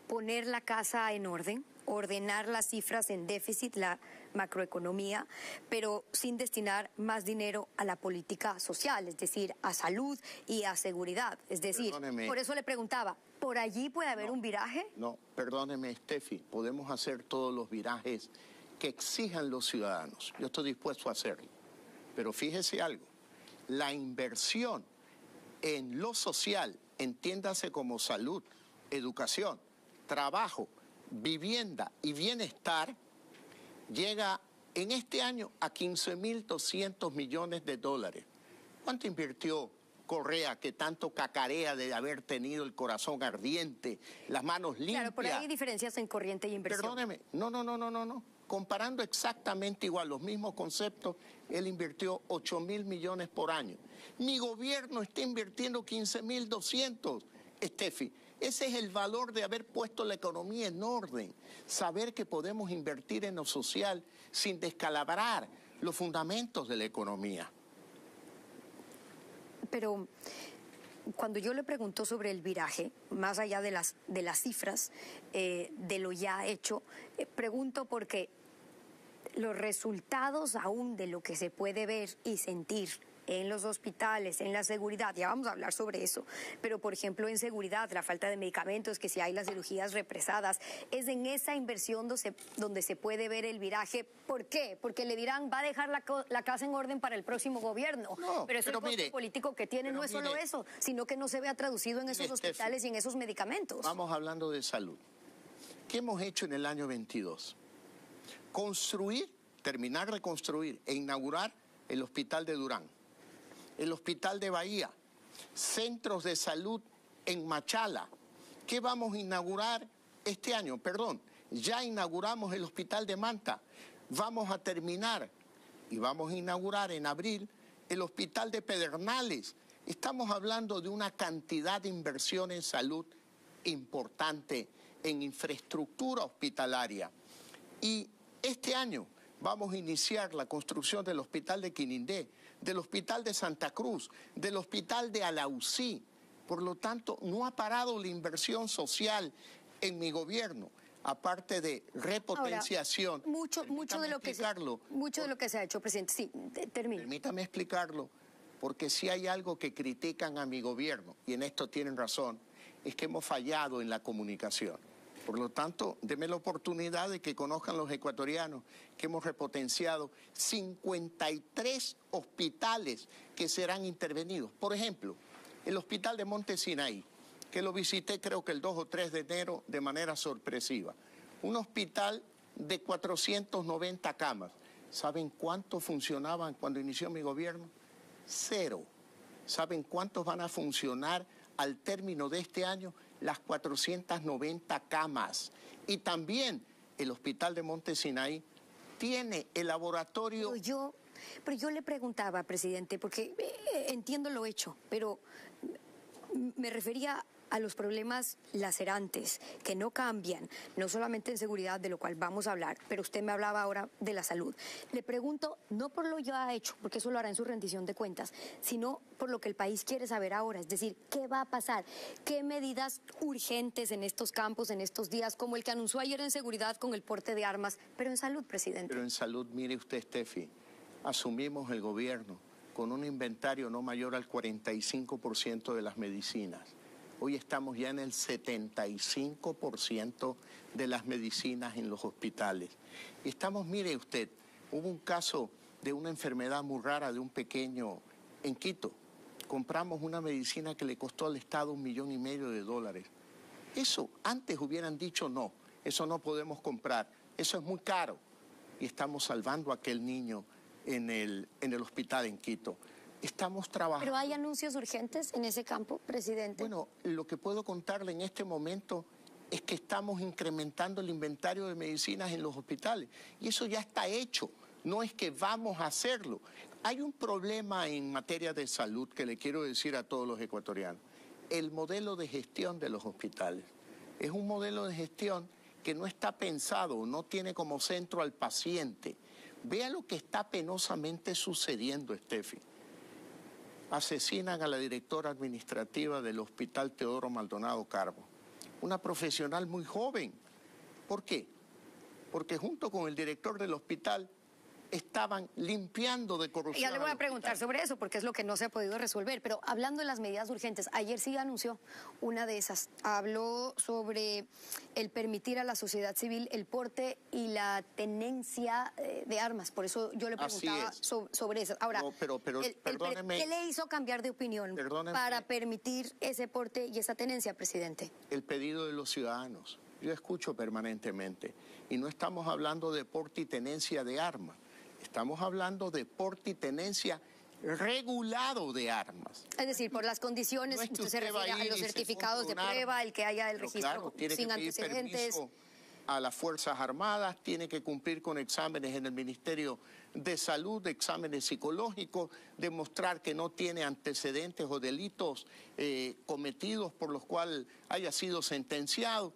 poner la casa en orden, ordenar las cifras en déficit, la macroeconomía, pero sin destinar más dinero a la política social, es decir, a salud y a seguridad. Es decir, perdóneme, por eso le preguntaba, ¿por allí puede haber un viraje? No, perdóneme, Steffi, podemos hacer todos los virajes que exijan los ciudadanos. Yo estoy dispuesto a hacerlo. Pero fíjese algo, la inversión en lo social, entiéndase como salud, educación, trabajo, vivienda y bienestar, llega en este año a 15.200 millones de dólares. ¿Cuánto invirtió Correa, que tanto cacarea de haber tenido el corazón ardiente, las manos limpias? Claro, pero hay diferencias en corriente y inversión. Perdóneme, no. Comparando exactamente igual los mismos conceptos, él invirtió 8.000 millones por año. Mi gobierno está invirtiendo 15.200, Steffi. Ese es el valor de haber puesto la economía en orden. Saber que podemos invertir en lo social sin descalabrar los fundamentos de la economía. Pero cuando yo le pregunto sobre el viraje, más allá de las cifras, de lo ya hecho, pregunto porque los resultados aún de lo que se puede ver y sentir en los hospitales, en la seguridad, ya vamos a hablar sobre eso, pero por ejemplo en seguridad, la falta de medicamentos, que si hay las cirugías represadas, es en esa inversión donde se puede ver el viraje. ¿Por qué? Porque le dirán, va a dejar la casa en orden para el próximo gobierno, pero ese costo político que tiene no es solo eso, sino que no se vea traducido en esos hospitales y en esos medicamentos. Vamos hablando de salud. ¿Qué hemos hecho en el año 22? Construir, terminar de construir e inaugurar el hospital de Durán, el hospital de Bahía, centros de salud en Machala. ¿Qué vamos a inaugurar este año? Perdón, ya inauguramos el hospital de Manta. Vamos a terminar y vamos a inaugurar en abril el hospital de Pedernales. Estamos hablando de una cantidad de inversión en salud importante, en infraestructura hospitalaria. Y este año vamos a iniciar la construcción del hospital de Quinindé, del hospital de Santa Cruz, del hospital de Alausí. Por lo tanto, no ha parado la inversión social en mi gobierno, aparte de repotenciación. Ahora, mucho de lo que se ha hecho, presidente. Sí, termine. Permítame explicarlo, porque si hay algo que critican a mi gobierno, y en esto tienen razón, es que hemos fallado en la comunicación. Por lo tanto, deme la oportunidad de que conozcan los ecuatorianos que hemos repotenciado 53 hospitales que serán intervenidos. Por ejemplo, el hospital de Monte Sinaí, que lo visité creo que el 2 o 3 de enero de manera sorpresiva. Un hospital de 490 camas. ¿Saben cuántos funcionaban cuando inició mi gobierno? 0. ¿Saben cuántos van a funcionar al término de este año? Las 490 camas. Y también el hospital de Monte Sinaí tiene el laboratorio... Pero yo le preguntaba, presidente, porque entiendo lo hecho, pero me refería a los problemas lacerantes que no cambian, no solamente en seguridad, de lo cual vamos a hablar, pero usted me hablaba ahora de la salud. Le pregunto, no por lo ya hecho, porque eso lo hará en su rendición de cuentas, sino por lo que el país quiere saber ahora, es decir, ¿qué va a pasar? ¿Qué medidas urgentes en estos campos, en estos días, como el que anunció ayer en seguridad con el porte de armas, pero en salud, presidente? Pero en salud, mire usted, Steffi, asumimos el gobierno con un inventario no mayor al 45% de las medicinas. Hoy estamos ya en el 75% de las medicinas en los hospitales. Y estamos, mire usted, hubo un caso de una enfermedad muy rara de un pequeño en Quito. Compramos una medicina que le costó al Estado $1,5 millones. Eso, antes hubieran dicho no, eso no podemos comprar, eso es muy caro. Y estamos salvando a aquel niño en el hospital en Quito. Estamos trabajando. ¿Pero hay anuncios urgentes en ese campo, presidente? Bueno, lo que puedo contarle en este momento es que estamos incrementando el inventario de medicinas en los hospitales. Y eso ya está hecho, no es que vamos a hacerlo. Hay un problema en materia de salud que le quiero decir a todos los ecuatorianos. El modelo de gestión de los hospitales es un modelo de gestión que no está pensado, no tiene como centro al paciente. Vea lo que está penosamente sucediendo, Steffi. Asesinan a la directora administrativa del Hospital Teodoro Maldonado Carbo, una profesional muy joven. ¿Por qué? Porque junto con el director del hospital estaban limpiando de corrupción. Ya le voy a preguntar sobre eso, porque es lo que no se ha podido resolver. Pero hablando de las medidas urgentes, ayer sí anunció una de esas. Habló sobre el permitir a la sociedad civil el porte y la tenencia de armas. Por eso yo le preguntaba sobre eso. Ahora, no, pero perdóneme, ¿qué le hizo cambiar de opinión para permitir ese porte y esa tenencia, presidente? El pedido de los ciudadanos. Yo escucho permanentemente. Y no estamos hablando de porte y tenencia de armas. Estamos hablando de porte y tenencia regulado de armas. Es decir, por las condiciones, no es que usted se refiere a los certificados de prueba, el que haya el registro sin antecedentes. A las Fuerzas Armadas, tiene que cumplir con exámenes en el Ministerio de Salud, exámenes psicológicos, demostrar que no tiene antecedentes o delitos cometidos por los cuales haya sido sentenciado.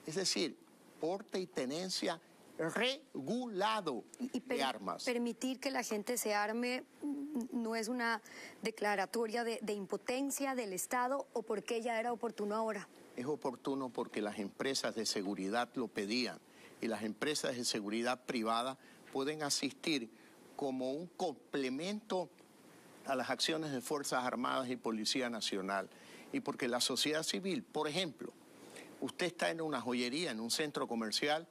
Es decir, porte y tenencia regulado de armas. Permitir que la gente se arme no es una declaratoria de impotencia del Estado, o porque ya era oportuno ahora. Es oportuno porque las empresas de seguridad lo pedían y las empresas de seguridad privada pueden asistir como un complemento a las acciones de Fuerzas Armadas y Policía Nacional. Y porque la sociedad civil, por ejemplo, usted está en una joyería, en un centro comercial,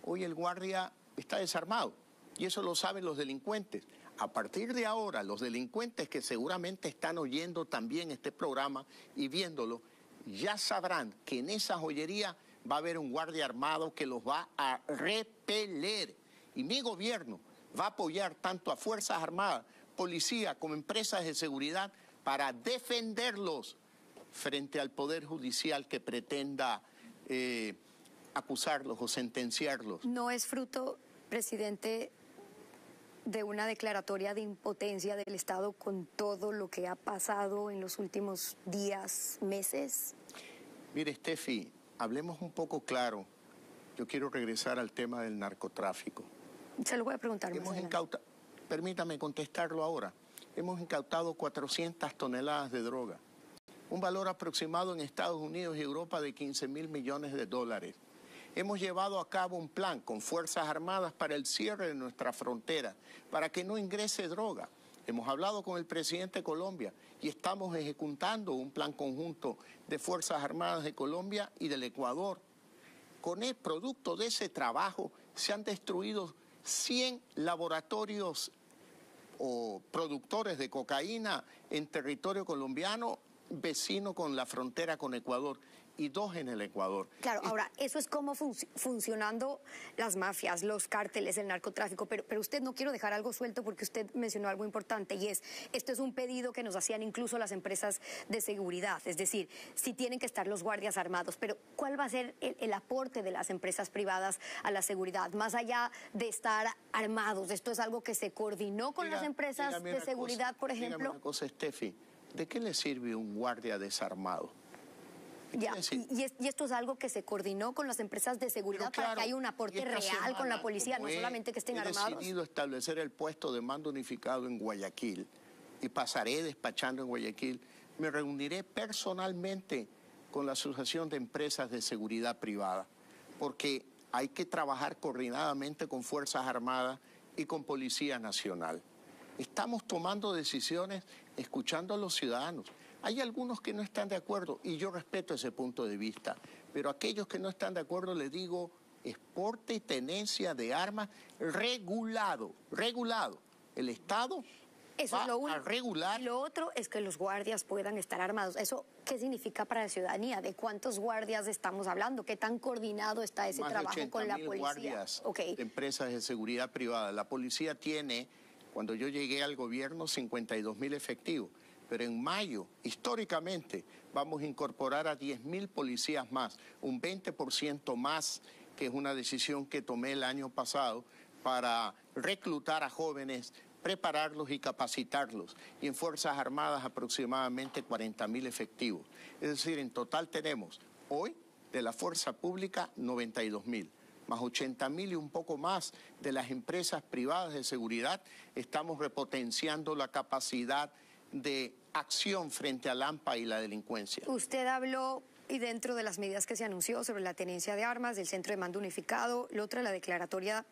hoy el guardia está desarmado y eso lo saben los delincuentes. A partir de ahora, los delincuentes que seguramente están oyendo también este programa y viéndolo, ya sabrán que en esa joyería va a haber un guardia armado que los va a repeler. Y mi gobierno va a apoyar tanto a Fuerzas Armadas, Policía, como empresas de seguridad para defenderlos frente al Poder Judicial que pretenda acusarlos o sentenciarlos. ¿No es fruto, presidente, de una declaratoria de impotencia del Estado con todo lo que ha pasado en los últimos días, meses? Mire, Steffi, hablemos un poco claro. Yo quiero regresar al tema del narcotráfico. Se lo voy a preguntar más adelante. Permítame contestarlo ahora. Hemos incautado 400 toneladas de droga, un valor aproximado en Estados Unidos y Europa de $15.000 millones. Hemos llevado a cabo un plan con Fuerzas Armadas para el cierre de nuestra frontera, para que no ingrese droga. Hemos hablado con el presidente de Colombia y estamos ejecutando un plan conjunto de Fuerzas Armadas de Colombia y del Ecuador. con el producto de ese trabajo se han destruido 100 laboratorios o productores de cocaína en territorio colombiano, vecino con la frontera con Ecuador, y 2 en el Ecuador. Claro, ahora, eso es como funcionando las mafias, los cárteles, el narcotráfico, pero usted, no quiero dejar algo suelto porque usted mencionó algo importante, y esto es un pedido que nos hacían incluso las empresas de seguridad, es decir, si tienen que estar los guardias armados, pero ¿cuál va a ser el aporte de las empresas privadas a la seguridad, más allá de estar armados? ¿Esto es algo que se coordinó con las empresas de seguridad, por ejemplo? Dígame una cosa, Steffi, ¿de qué le sirve un guardia desarmado? Ya, y esto es algo que se coordinó con las empresas de seguridad, claro, para que haya un aporte real con la policía, no solamente que estén armados. He decidido establecer el puesto de mando unificado en Guayaquil y pasaré despachando en Guayaquil. Me reuniré personalmente con la Asociación de Empresas de Seguridad Privada, porque hay que trabajar coordinadamente con Fuerzas Armadas y con Policía Nacional. Estamos tomando decisiones escuchando a los ciudadanos. Hay algunos que no están de acuerdo y yo respeto ese punto de vista, pero aquellos que no están de acuerdo les digo, exporte y tenencia de armas regulado. El Estado eso va es lo único. a regular. Y lo otro es que los guardias puedan estar armados. ¿Eso qué significa para la ciudadanía? ¿De cuántos guardias estamos hablando? ¿Qué tan coordinado está ese trabajo con la policía? Guardias de empresas de seguridad privada. La policía tiene, cuando yo llegué al gobierno, 52.000 efectivos. Pero en mayo, históricamente, vamos a incorporar a 10.000 policías más, un 20% más, que es una decisión que tomé el año pasado para reclutar a jóvenes, prepararlos y capacitarlos. Y en Fuerzas Armadas aproximadamente 40.000 efectivos. Es decir, en total tenemos hoy de la Fuerza Pública 92.000. Más 80.000 y un poco más de las empresas privadas de seguridad. Estamos repotenciando la capacidad de acción frente al AMPA y la delincuencia. Usted habló, y dentro de las medidas que se anunció sobre la tenencia de armas, del centro de mando unificado, la otra, la declaratoria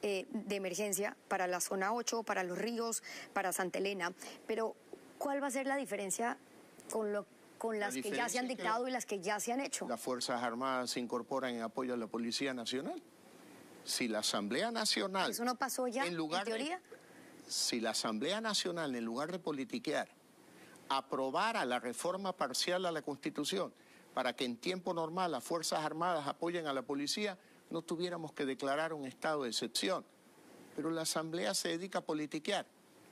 de emergencia para la zona 8, para Los Ríos, para Santa Elena. Pero, ¿cuál va a ser la diferencia con las que ya se han dictado y las que ya se han hecho? Las Fuerzas Armadas se incorporan en apoyo a la Policía Nacional. Si la Asamblea Nacional... ¿Eso no pasó ya, en teoría? Si la Asamblea Nacional, en lugar de politiquear, aprobara la reforma parcial a la Constitución para que en tiempo normal las Fuerzas Armadas apoyen a la policía, no tuviéramos que declarar un estado de excepción. Pero la Asamblea se dedica a politiquear,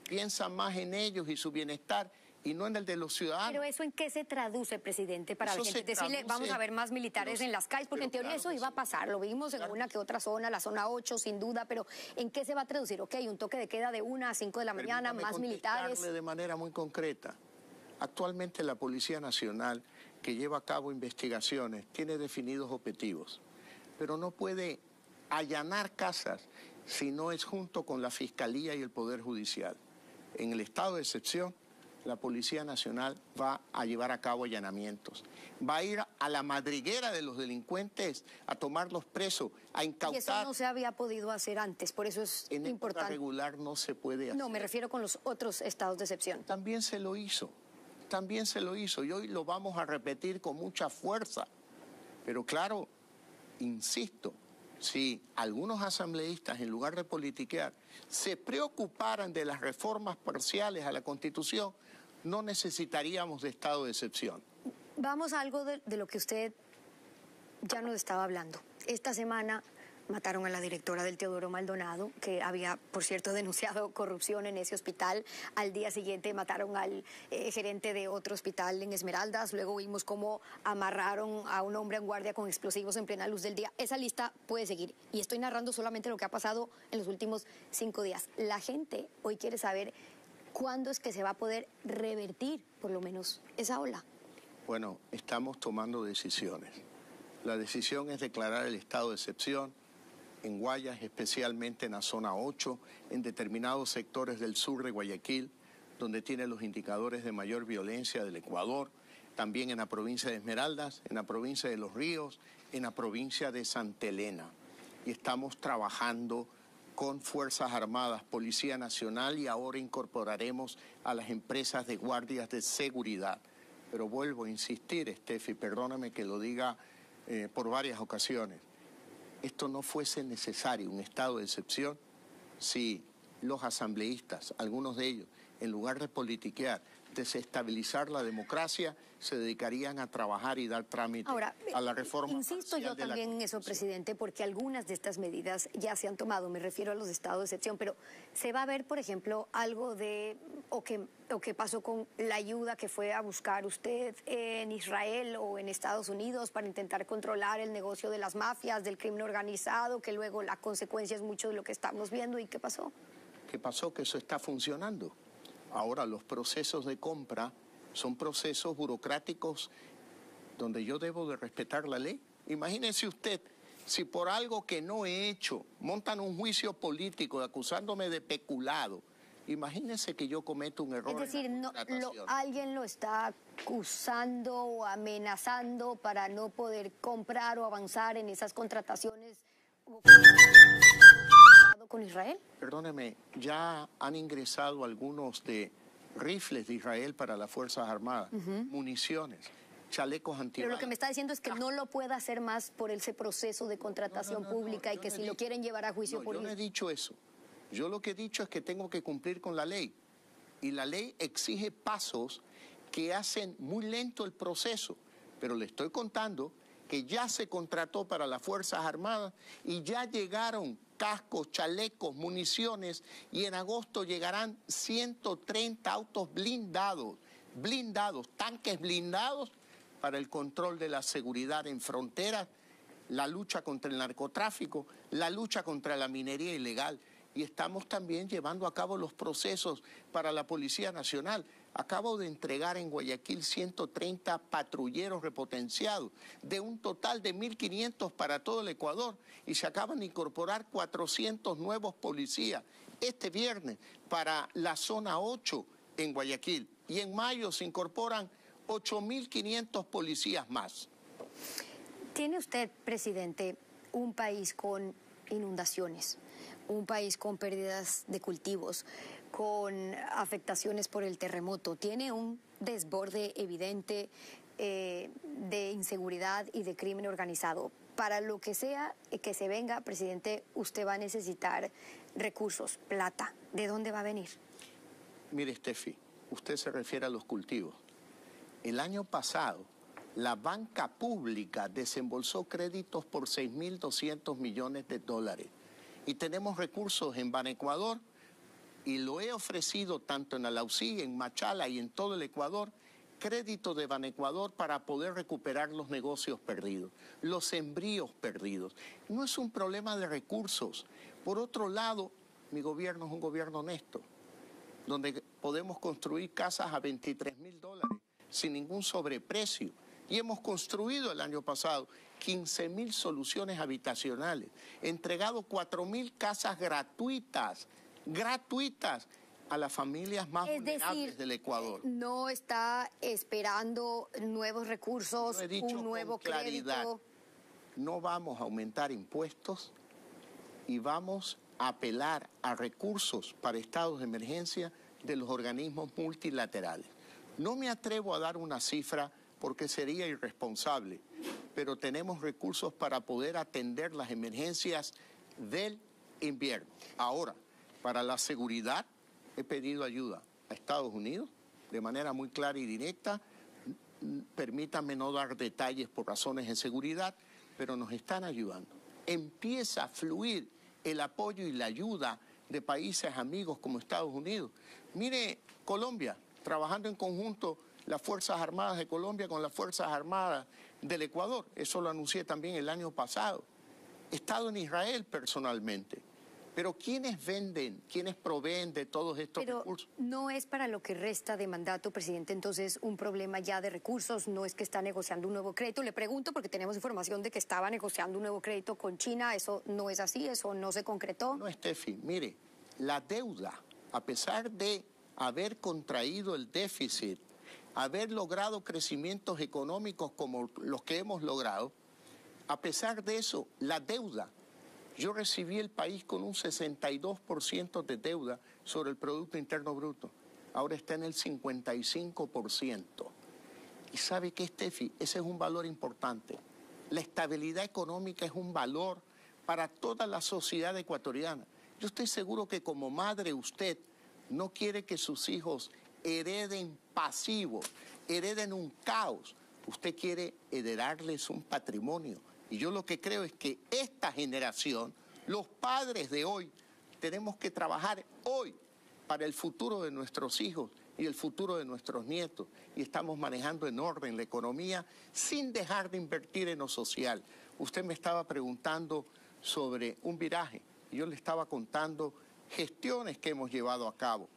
piensa más en ellos y su bienestar y no en el de los ciudadanos. ¿Pero eso en qué se traduce, presidente, para la gente? Decirle, vamos a ver más militares en las calles, porque en teoría eso iba a pasar, lo vimos en una que otra zona, la zona 8, sin duda, pero ¿en qué se va a traducir? Ok, un toque de queda de 1 a 5 de la mañana, más militares. De manera muy concreta. Actualmente la Policía Nacional, que lleva a cabo investigaciones, tiene definidos objetivos, pero no puede allanar casas si no es junto con la Fiscalía y el Poder Judicial. En el estado de excepción, la Policía Nacional va a llevar a cabo allanamientos. Va a ir a la madriguera de los delincuentes a tomarlos presos, a incautar. Y eso no se había podido hacer antes, por eso es importante. En época regular no se puede hacer. No, me refiero con los otros estados de excepción. También se lo hizo y hoy lo vamos a repetir con mucha fuerza. Pero claro, insisto, si algunos asambleístas, en lugar de politiquear, se preocuparan de las reformas parciales a la Constitución, no necesitaríamos de estado de excepción. Vamos a algo de lo que usted ya nos estaba hablando. Esta semana mataron a la directora del Teodoro Maldonado, que había, por cierto, denunciado corrupción en ese hospital. Al día siguiente mataron al gerente de otro hospital en Esmeraldas. Luego vimos cómo amarraron a un hombre en guardia con explosivos en plena luz del día. Esa lista puede seguir. Y estoy narrando solamente lo que ha pasado en los últimos 5 días. La gente hoy quiere saber cuándo es que se va a poder revertir, por lo menos, esa ola. Bueno, estamos tomando decisiones. La decisión es declarar el estado de excepción en Guayas, especialmente en la zona 8, en determinados sectores del sur de Guayaquil, donde tiene los indicadores de mayor violencia del Ecuador, también en la provincia de Esmeraldas, en la provincia de Los Ríos, en la provincia de Santa Elena. Y estamos trabajando con Fuerzas Armadas, Policía Nacional, y ahora incorporaremos a las empresas de guardias de seguridad. Pero vuelvo a insistir, Steffi, perdóname que lo diga por varias ocasiones. esto no fuese necesario, un estado de excepción, si los asambleístas, algunos de ellos, en lugar de politiquear, desestabilizar la democracia, se dedicarían a trabajar y dar trámite a la reforma. Insisto yo también en eso, presidente, porque algunas de estas medidas ya se han tomado, me refiero a los estados de excepción, pero se va a ver, por ejemplo, algo de, o que pasó con la ayuda que fue a buscar usted en Israel o en Estados Unidos para intentar controlar el negocio de las mafias, del crimen organizado, que luego la consecuencia es mucho de lo que estamos viendo. ¿Y qué pasó? ¿Qué pasó? Que eso está funcionando. Ahora, los procesos de compra son procesos burocráticos donde yo debo de respetar la ley. Imagínese usted, si por algo que no he hecho montan un juicio político acusándome de peculado, imagínese que yo cometo un error. Es decir, alguien lo está acusando o amenazando para no poder comprar o avanzar en esas contrataciones con Israel. Perdóneme, ya han ingresado algunos de rifles de Israel para las Fuerzas Armadas, municiones, chalecos antibalas. Pero lo que me está diciendo es que no lo pueda hacer más por ese proceso de contratación pública y que si lo quieren llevar a juicio político. Yo no he dicho eso. Yo lo que he dicho es que tengo que cumplir con la ley. Y la ley exige pasos que hacen muy lento el proceso. Pero le estoy contando que ya se contrató para las Fuerzas Armadas y ya llegaron cascos, chalecos, municiones, y en agosto llegarán 130 autos blindados, tanques blindados para el control de la seguridad en fronteras, la lucha contra el narcotráfico, la lucha contra la minería ilegal. Y estamos también llevando a cabo los procesos para la Policía Nacional. Acabo de entregar en Guayaquil 130 patrulleros repotenciados, de un total de 1.500 para todo el Ecuador, y se acaban de incorporar 400 nuevos policías este viernes para la zona 8 en Guayaquil. Y en mayo se incorporan 8.500 policías más. ¿Tiene usted, presidente, un país con inundaciones, un país con pérdidas de cultivos, con afectaciones por el terremoto? ¿Tiene un desborde evidente de inseguridad y de crimen organizado? Para lo que sea que se venga, presidente, usted va a necesitar recursos, plata. ¿De dónde va a venir? Mire, Steffi, usted se refiere a los cultivos. El año pasado, la banca pública desembolsó créditos por 6.200 millones de dólares. Y tenemos recursos en Banecuador, y lo he ofrecido tanto en Alausí, en Machala y en todo el Ecuador, crédito de Banecuador para poder recuperar los negocios perdidos, los sembríos perdidos. No es un problema de recursos. Por otro lado, mi gobierno es un gobierno honesto, donde podemos construir casas a $23.000 sin ningún sobreprecio. Y hemos construido el año pasado 15.000 soluciones habitacionales, entregado 4.000 casas gratuitas a las familias más vulnerables del Ecuador. No está esperando nuevos recursos, Yo he dicho un nuevo con claridad, crédito. no vamos a aumentar impuestos y vamos a apelar a recursos para estados de emergencia de los organismos multilaterales. No me atrevo a dar una cifra porque sería irresponsable, pero tenemos recursos para poder atender las emergencias del invierno. Ahora, para la seguridad, he pedido ayuda a Estados Unidos de manera muy clara y directa. Permítanme no dar detalles por razones de seguridad, pero nos están ayudando. Empieza a fluir el apoyo y la ayuda de países amigos como Estados Unidos. Mire, Colombia, trabajando en conjunto las Fuerzas Armadas de Colombia con las Fuerzas Armadas del Ecuador. Eso lo anuncié también el año pasado. He estado en Israel personalmente. Pero ¿quiénes venden, quiénes proveen de todos estos recursos? No es para lo que resta de mandato, presidente, entonces un problema ya de recursos, no es que está negociando un nuevo crédito. Le pregunto porque tenemos información de que estaba negociando un nuevo crédito con China. ¿Eso no es así? ¿Eso no se concretó? No, Steffi, mire, la deuda, a pesar de haber contraído el déficit, haber logrado crecimientos económicos como los que hemos logrado, a pesar de eso, la deuda, yo recibí el país con un 62% de deuda sobre el Producto Interno Bruto. Ahora está en el 55%. ¿Y sabe qué, Steffi? Ese es un valor importante. La estabilidad económica es un valor para toda la sociedad ecuatoriana. Yo estoy seguro que como madre usted no quiere que sus hijos hereden pasivos, hereden un caos. Usted quiere heredarles un patrimonio. Y yo lo que creo es que esta generación, los padres de hoy, tenemos que trabajar hoy para el futuro de nuestros hijos y el futuro de nuestros nietos. Y estamos manejando en orden la economía sin dejar de invertir en lo social. Usted me estaba preguntando sobre un viraje. Yo le estaba contando gestiones que hemos llevado a cabo.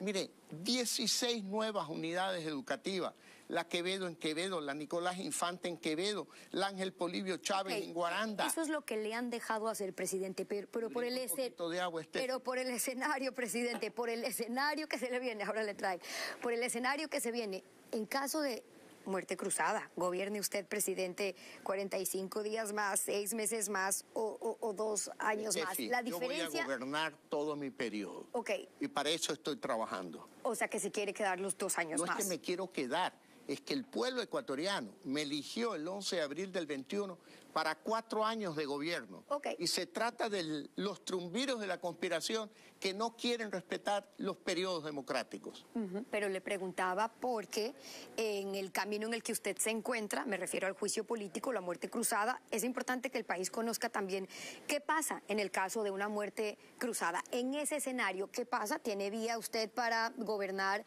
Mire, 16 nuevas unidades educativas, la Quevedo en Quevedo, la Nicolás Infante en Quevedo, la Ángel Polibio Chávez en Guaranda. Eso es lo que le han dejado hacer, presidente, pero por el escenario, presidente, por el escenario que se le viene, ahora le trae, por el escenario que se viene, en caso de muerte cruzada, gobierne usted, presidente, 45 días más, 6 meses más o 2 años más. La diferencia... Yo voy a gobernar todo mi periodo. Ok. Y para eso estoy trabajando. O sea que se quiere quedar los 2 años más. No es que me quiero quedar, es que el pueblo ecuatoriano me eligió el 11 de abril del 21 para 4 años de gobierno. Okay. Y se trata de los triunviros de la conspiración que no quieren respetar los periodos democráticos. Pero le preguntaba porque en el camino en el que usted se encuentra, me refiero al juicio político, la muerte cruzada, es importante que el país conozca también qué pasa en el caso de una muerte cruzada. En ese escenario, ¿qué pasa? ¿Tiene vía usted para gobernar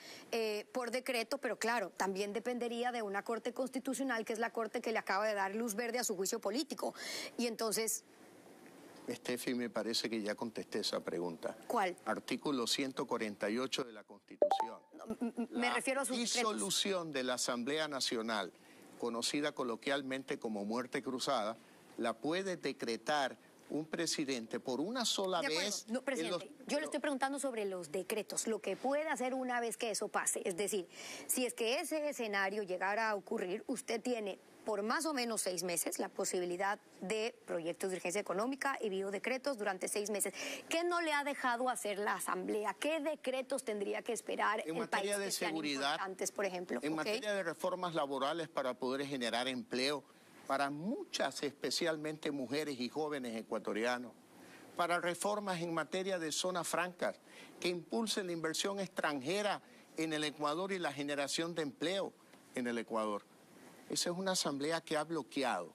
por decreto? Pero claro, también dependería de una corte constitucional, que es la corte que le acaba de dar luz verde a su juicio político. Y entonces... Estefi, me parece que ya contesté esa pregunta. ¿Cuál? Artículo 148 de la Constitución. Me refiero a sus disolución de la Asamblea Nacional, conocida coloquialmente como muerte cruzada, la puede decretar un presidente por una sola vez. No, presidente, yo le estoy preguntando sobre los decretos, lo que puede hacer una vez que eso pase. Es decir, si es que ese escenario llegara a ocurrir, usted tiene por más o menos 6 meses la posibilidad de proyectos de urgencia económica y biodecretos durante 6 meses. ¿Qué no le ha dejado hacer la Asamblea? ¿Qué decretos tendría que esperar en el país materia de seguridad, antes, por ejemplo? En materia de reformas laborales para poder generar empleo para muchas, especialmente mujeres y jóvenes ecuatorianos, para reformas en materia de zonas francas que impulsen la inversión extranjera en el Ecuador y la generación de empleo en el Ecuador. Esa es una asamblea que ha bloqueado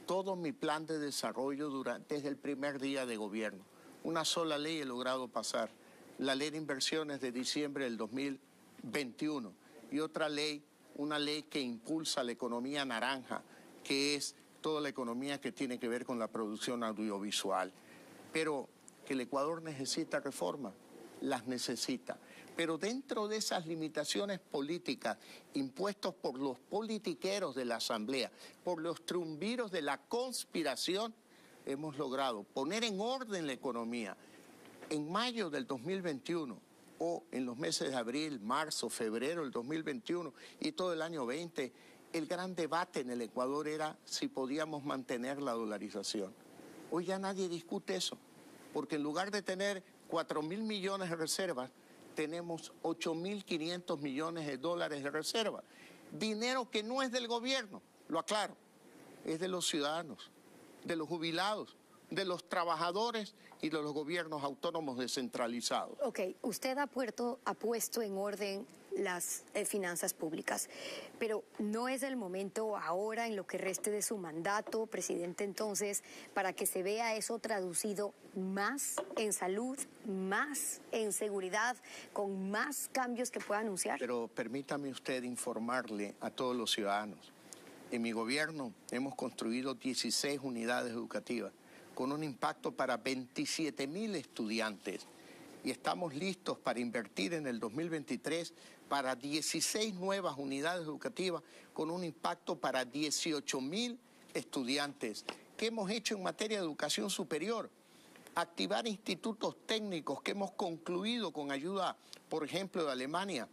todo mi plan de desarrollo desde el primer día de gobierno. Una sola ley he logrado pasar, la ley de inversiones de diciembre del 2021 y otra ley, una ley que impulsa la economía naranja, que es toda la economía que tiene que ver con la producción audiovisual. Pero que el Ecuador necesita reformas, las necesita. Pero dentro de esas limitaciones políticas impuestas por los politiqueros de la Asamblea, por los triunviros de la conspiración, hemos logrado poner en orden la economía. En mayo del 2021 o en los meses de abril, marzo, febrero del 2021 y todo el año 20, el gran debate en el Ecuador era si podíamos mantener la dolarización. Hoy ya nadie discute eso, porque en lugar de tener 4.000 millones de reservas, tenemos 8.500 millones de dólares de reserva. Dinero que no es del gobierno, lo aclaro, es de los ciudadanos, de los jubilados, de los trabajadores y de los gobiernos autónomos descentralizados. Ok, usted ha puesto en orden las finanzas públicas, pero ¿no es el momento ahora, en lo que reste de su mandato, presidente, entonces, para que se vea eso traducido más en salud, más en seguridad, con más cambios que pueda anunciar? Pero permítame usted informarle a todos los ciudadanos. En mi gobierno hemos construido 16 unidades educativas con un impacto para 27.000 estudiantes. Y estamos listos para invertir en el 2023 para 16 nuevas unidades educativas con un impacto para 18.000 estudiantes. ¿Qué hemos hecho en materia de educación superior? Activar institutos técnicos que hemos concluido con ayuda, por ejemplo, de Alemania.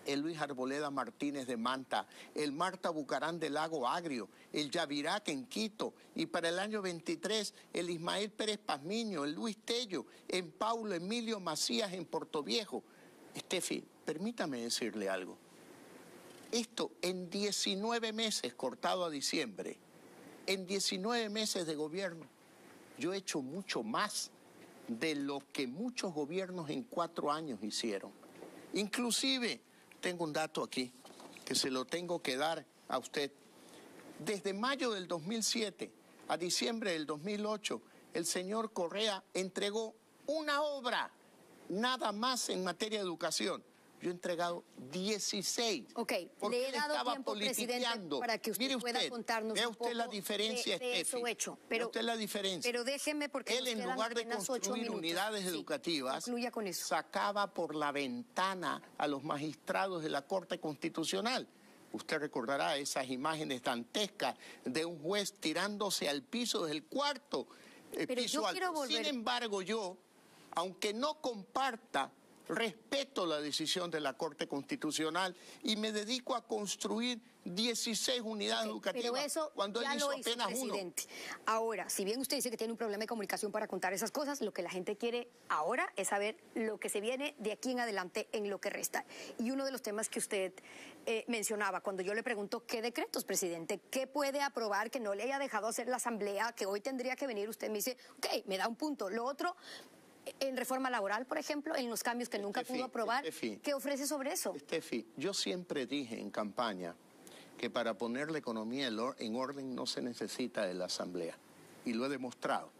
El Luis Arboleda Martínez de Manta, el Marta Bucarán del Lago Agrio, el Yavirac en Quito y para el año 23 el Ismael Pérez Pazmiño, el Luis Tello, en Paulo Emilio Macías en Portoviejo. Estefi, permítame decirle algo. Esto en 19 meses cortado a diciembre, en 19 meses de gobierno, yo he hecho mucho más de lo que muchos gobiernos en 4 años hicieron. Inclusive, tengo un dato aquí que se lo tengo que dar a usted. Desde mayo del 2007 a diciembre del 2008, el señor Correa entregó una obra, nada más en materia de educación. Yo he entregado 16. Ok, porque le he dado estaba tiempo, presidente, para que usted pueda contarnos vea un poco usted la diferencia, de eso hecho. Vea usted la diferencia. Pero déjeme, porque él, en lugar de construir unidades educativas, con eso. sacaba por la ventana a los magistrados de la Corte Constitucional. Usted recordará esas imágenes dantescas de un juez tirándose al piso del cuarto piso alto. Sin embargo, yo, aunque no comparta, respeto la decisión de la Corte Constitucional y me dedico a construir 16 unidades educativas, pero eso cuando él hizo apenas presidente. Ahora, si bien usted dice que tiene un problema de comunicación para contar esas cosas, lo que la gente quiere ahora es saber lo que se viene de aquí en adelante en lo que resta. Y uno de los temas que usted mencionaba, cuando yo le pregunto qué decretos, presidente, qué puede aprobar que no le haya dejado hacer la asamblea, que hoy tendría que venir, usted me dice, ok, me da un punto. Lo otro, en reforma laboral, por ejemplo, en los cambios que nunca pudo aprobar, ¿qué ofrece sobre eso? Estefi, yo siempre dije en campaña que para poner la economía en orden no se necesita de la asamblea. Y lo he demostrado.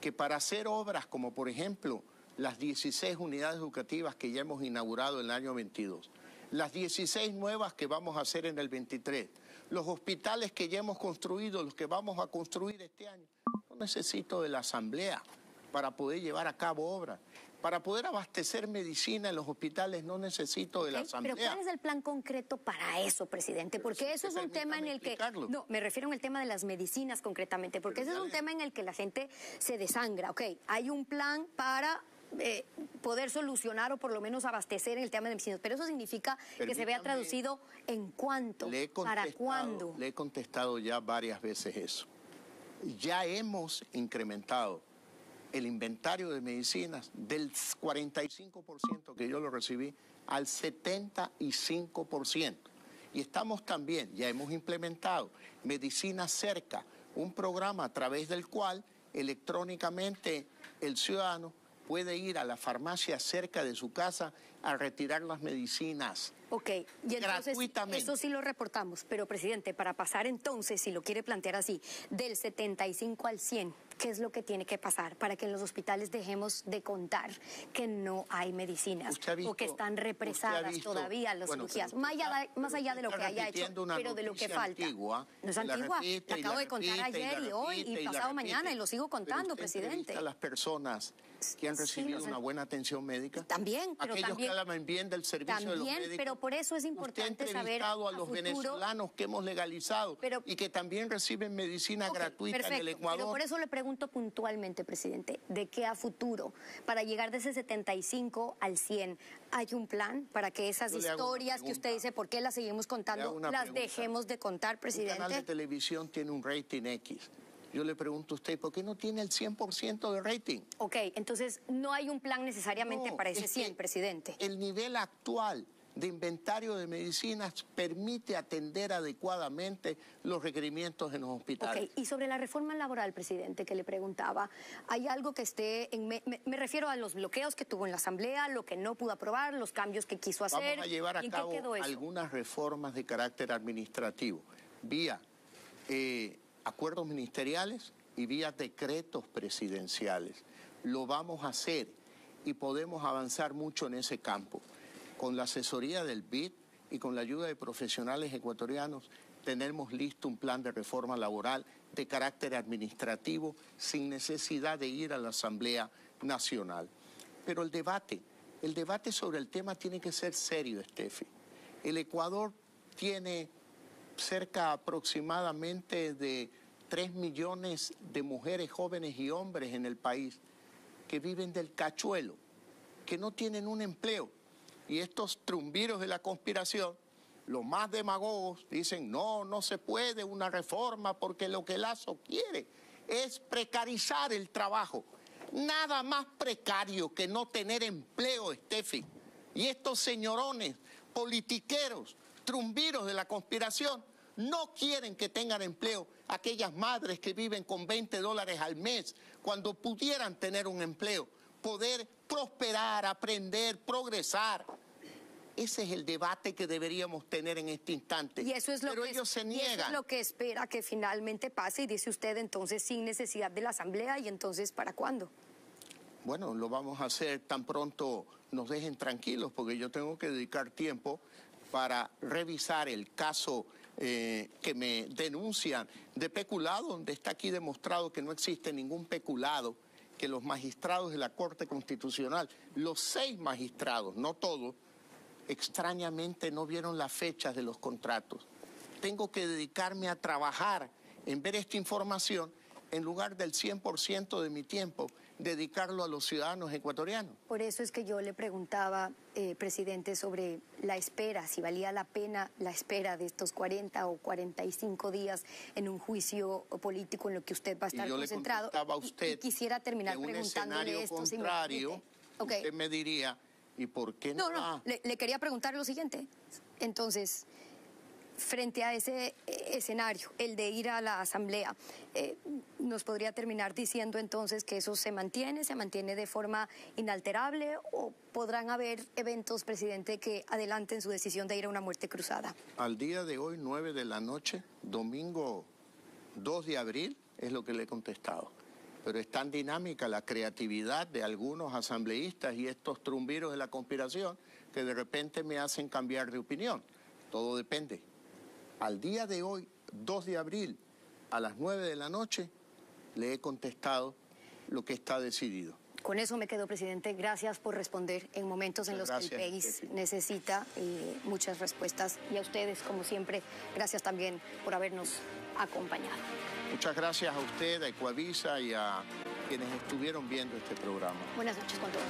Que para hacer obras como, por ejemplo, las 16 unidades educativas que ya hemos inaugurado en el año 22, las 16 nuevas que vamos a hacer en el 23, los hospitales que ya hemos construido, los que vamos a construir este año, no necesito de la asamblea para poder llevar a cabo obras. Para poder abastecer medicina en los hospitales no necesito de la asamblea. Pero ¿cuál es el plan concreto para eso, presidente? Porque eso es un tema en el que... No, me refiero al tema de las medicinas concretamente, porque ese es un tema en el que la gente se desangra. Ok, hay un plan para poder solucionar o por lo menos abastecer en el tema de medicinas, pero eso significa que se vea traducido en cuánto, para cuándo. Le he contestado ya varias veces eso. Ya hemos incrementado el inventario de medicinas del 45% que yo lo recibí al 75%. Y estamos también, ya hemos implementado Medicina Cerca, un programa a través del cual electrónicamente el ciudadano puede ir a la farmacia cerca de su casa a retirar las medicinas. Ok, y entonces gratuitamente. Eso sí lo reportamos, pero presidente, para pasar entonces, si lo quiere plantear así, del 75 al 100, ¿qué es lo que tiene que pasar para que en los hospitales dejemos de contar que no hay medicinas o que están represadas todavía las cirugías? Más allá de lo que haya hecho, pero de lo que falta. Antigua, no es antigua, la acabo de contar ayer y hoy y pasado mañana y lo sigo contando, presidente. ¿A las personas que han recibido una buena atención médica? También, pero aquellos también, que hablan bien del servicio de los médicos. Pero por eso es importante saber a los venezolanos que hemos legalizado y que también reciben medicina gratuita en el Ecuador. Pero por eso le pregunto puntualmente, presidente, ¿de qué a futuro? Para llegar de ese 75 al 100, ¿hay un plan para que esas historias que usted dice, ¿por qué las seguimos contando, las dejemos de contar, presidente? Un canal de televisión tiene un rating X. Yo le pregunto a usted, ¿por qué no tiene el 100% de rating? Ok, entonces no hay un plan necesariamente para ese 100, presidente. El nivel actual de inventario de medicinas permite atender adecuadamente los requerimientos en los hospitales. Ok, y sobre la reforma laboral, presidente, que le preguntaba, ¿hay algo que esté en... Me refiero a los bloqueos que tuvo en la Asamblea, lo que no pudo aprobar, los cambios que quiso hacer? Vamos a llevar a cabo algunas reformas de carácter administrativo, vía acuerdos ministeriales y vía decretos presidenciales. Lo vamos a hacer y podemos avanzar mucho en ese campo. Con la asesoría del BID y con la ayuda de profesionales ecuatorianos, tenemos listo un plan de reforma laboral de carácter administrativo sin necesidad de ir a la Asamblea Nacional. Pero el debate sobre el tema tiene que ser serio, Estefi. El Ecuador tiene cerca aproximadamente de 3 millones de mujeres, jóvenes y hombres en el país que viven del cachuelo, que no tienen un empleo. Y estos trumbiros de la conspiración, los más demagogos, dicen, no se puede una reforma porque lo que Lazo quiere es precarizar el trabajo. Nada más precario que no tener empleo, Estefi. Y estos señorones politiqueros, trumbiros de la conspiración, no quieren que tengan empleo. aquellas madres que viven con $20 al mes, cuando pudieran tener un empleo, poder prosperar, aprender, progresar. Ese es el debate que deberíamos tener en este instante. Y eso es lo Pero que ellos se y eso niegan. es lo que espera que finalmente pase, y dice usted entonces sin necesidad de la Asamblea, y entonces ¿para cuándo? Bueno, lo vamos a hacer tan pronto nos dejen tranquilos, porque yo tengo que dedicar tiempo para revisar el caso que me denuncian de peculado, donde está aquí demostrado que no existe ningún peculado, que los magistrados de la Corte Constitucional, los 6 magistrados, no todos, extrañamente no vieron las fechas de los contratos. Tengo que dedicarme a trabajar en ver esta información en lugar del 100% de mi tiempo, dedicarlo a los ciudadanos ecuatorianos. Por eso es que yo le preguntaba, presidente, sobre la espera, si valía la pena la espera de estos 40 o 45 días en un juicio político en lo que usted va a estar concentrado. Le contestaba a usted y quisiera terminar preguntándole esto. Contrario, si me okay. Usted me diría, ¿y por qué no? No, le quería preguntar lo siguiente. Entonces, frente a ese escenario, el de ir a la Asamblea, ¿nos podría terminar diciendo entonces que eso se mantiene de forma inalterable, o podrán haber eventos, presidente, que adelanten su decisión de ir a una muerte cruzada? Al día de hoy, 9 de la noche, domingo 2 de abril, es lo que le he contestado. Pero es tan dinámica la creatividad de algunos asambleístas y estos trumbiros de la conspiración que de repente me hacen cambiar de opinión. Todo depende. Al día de hoy, 2 de abril, a las 9 de la noche, le he contestado lo que está decidido. Con eso me quedo, presidente. Gracias por responder en momentos en los que el país necesita muchas respuestas. Y a ustedes, como siempre, gracias también por habernos acompañado. Muchas gracias a usted, a Ecuavisa y a quienes estuvieron viendo este programa. Buenas noches con todos.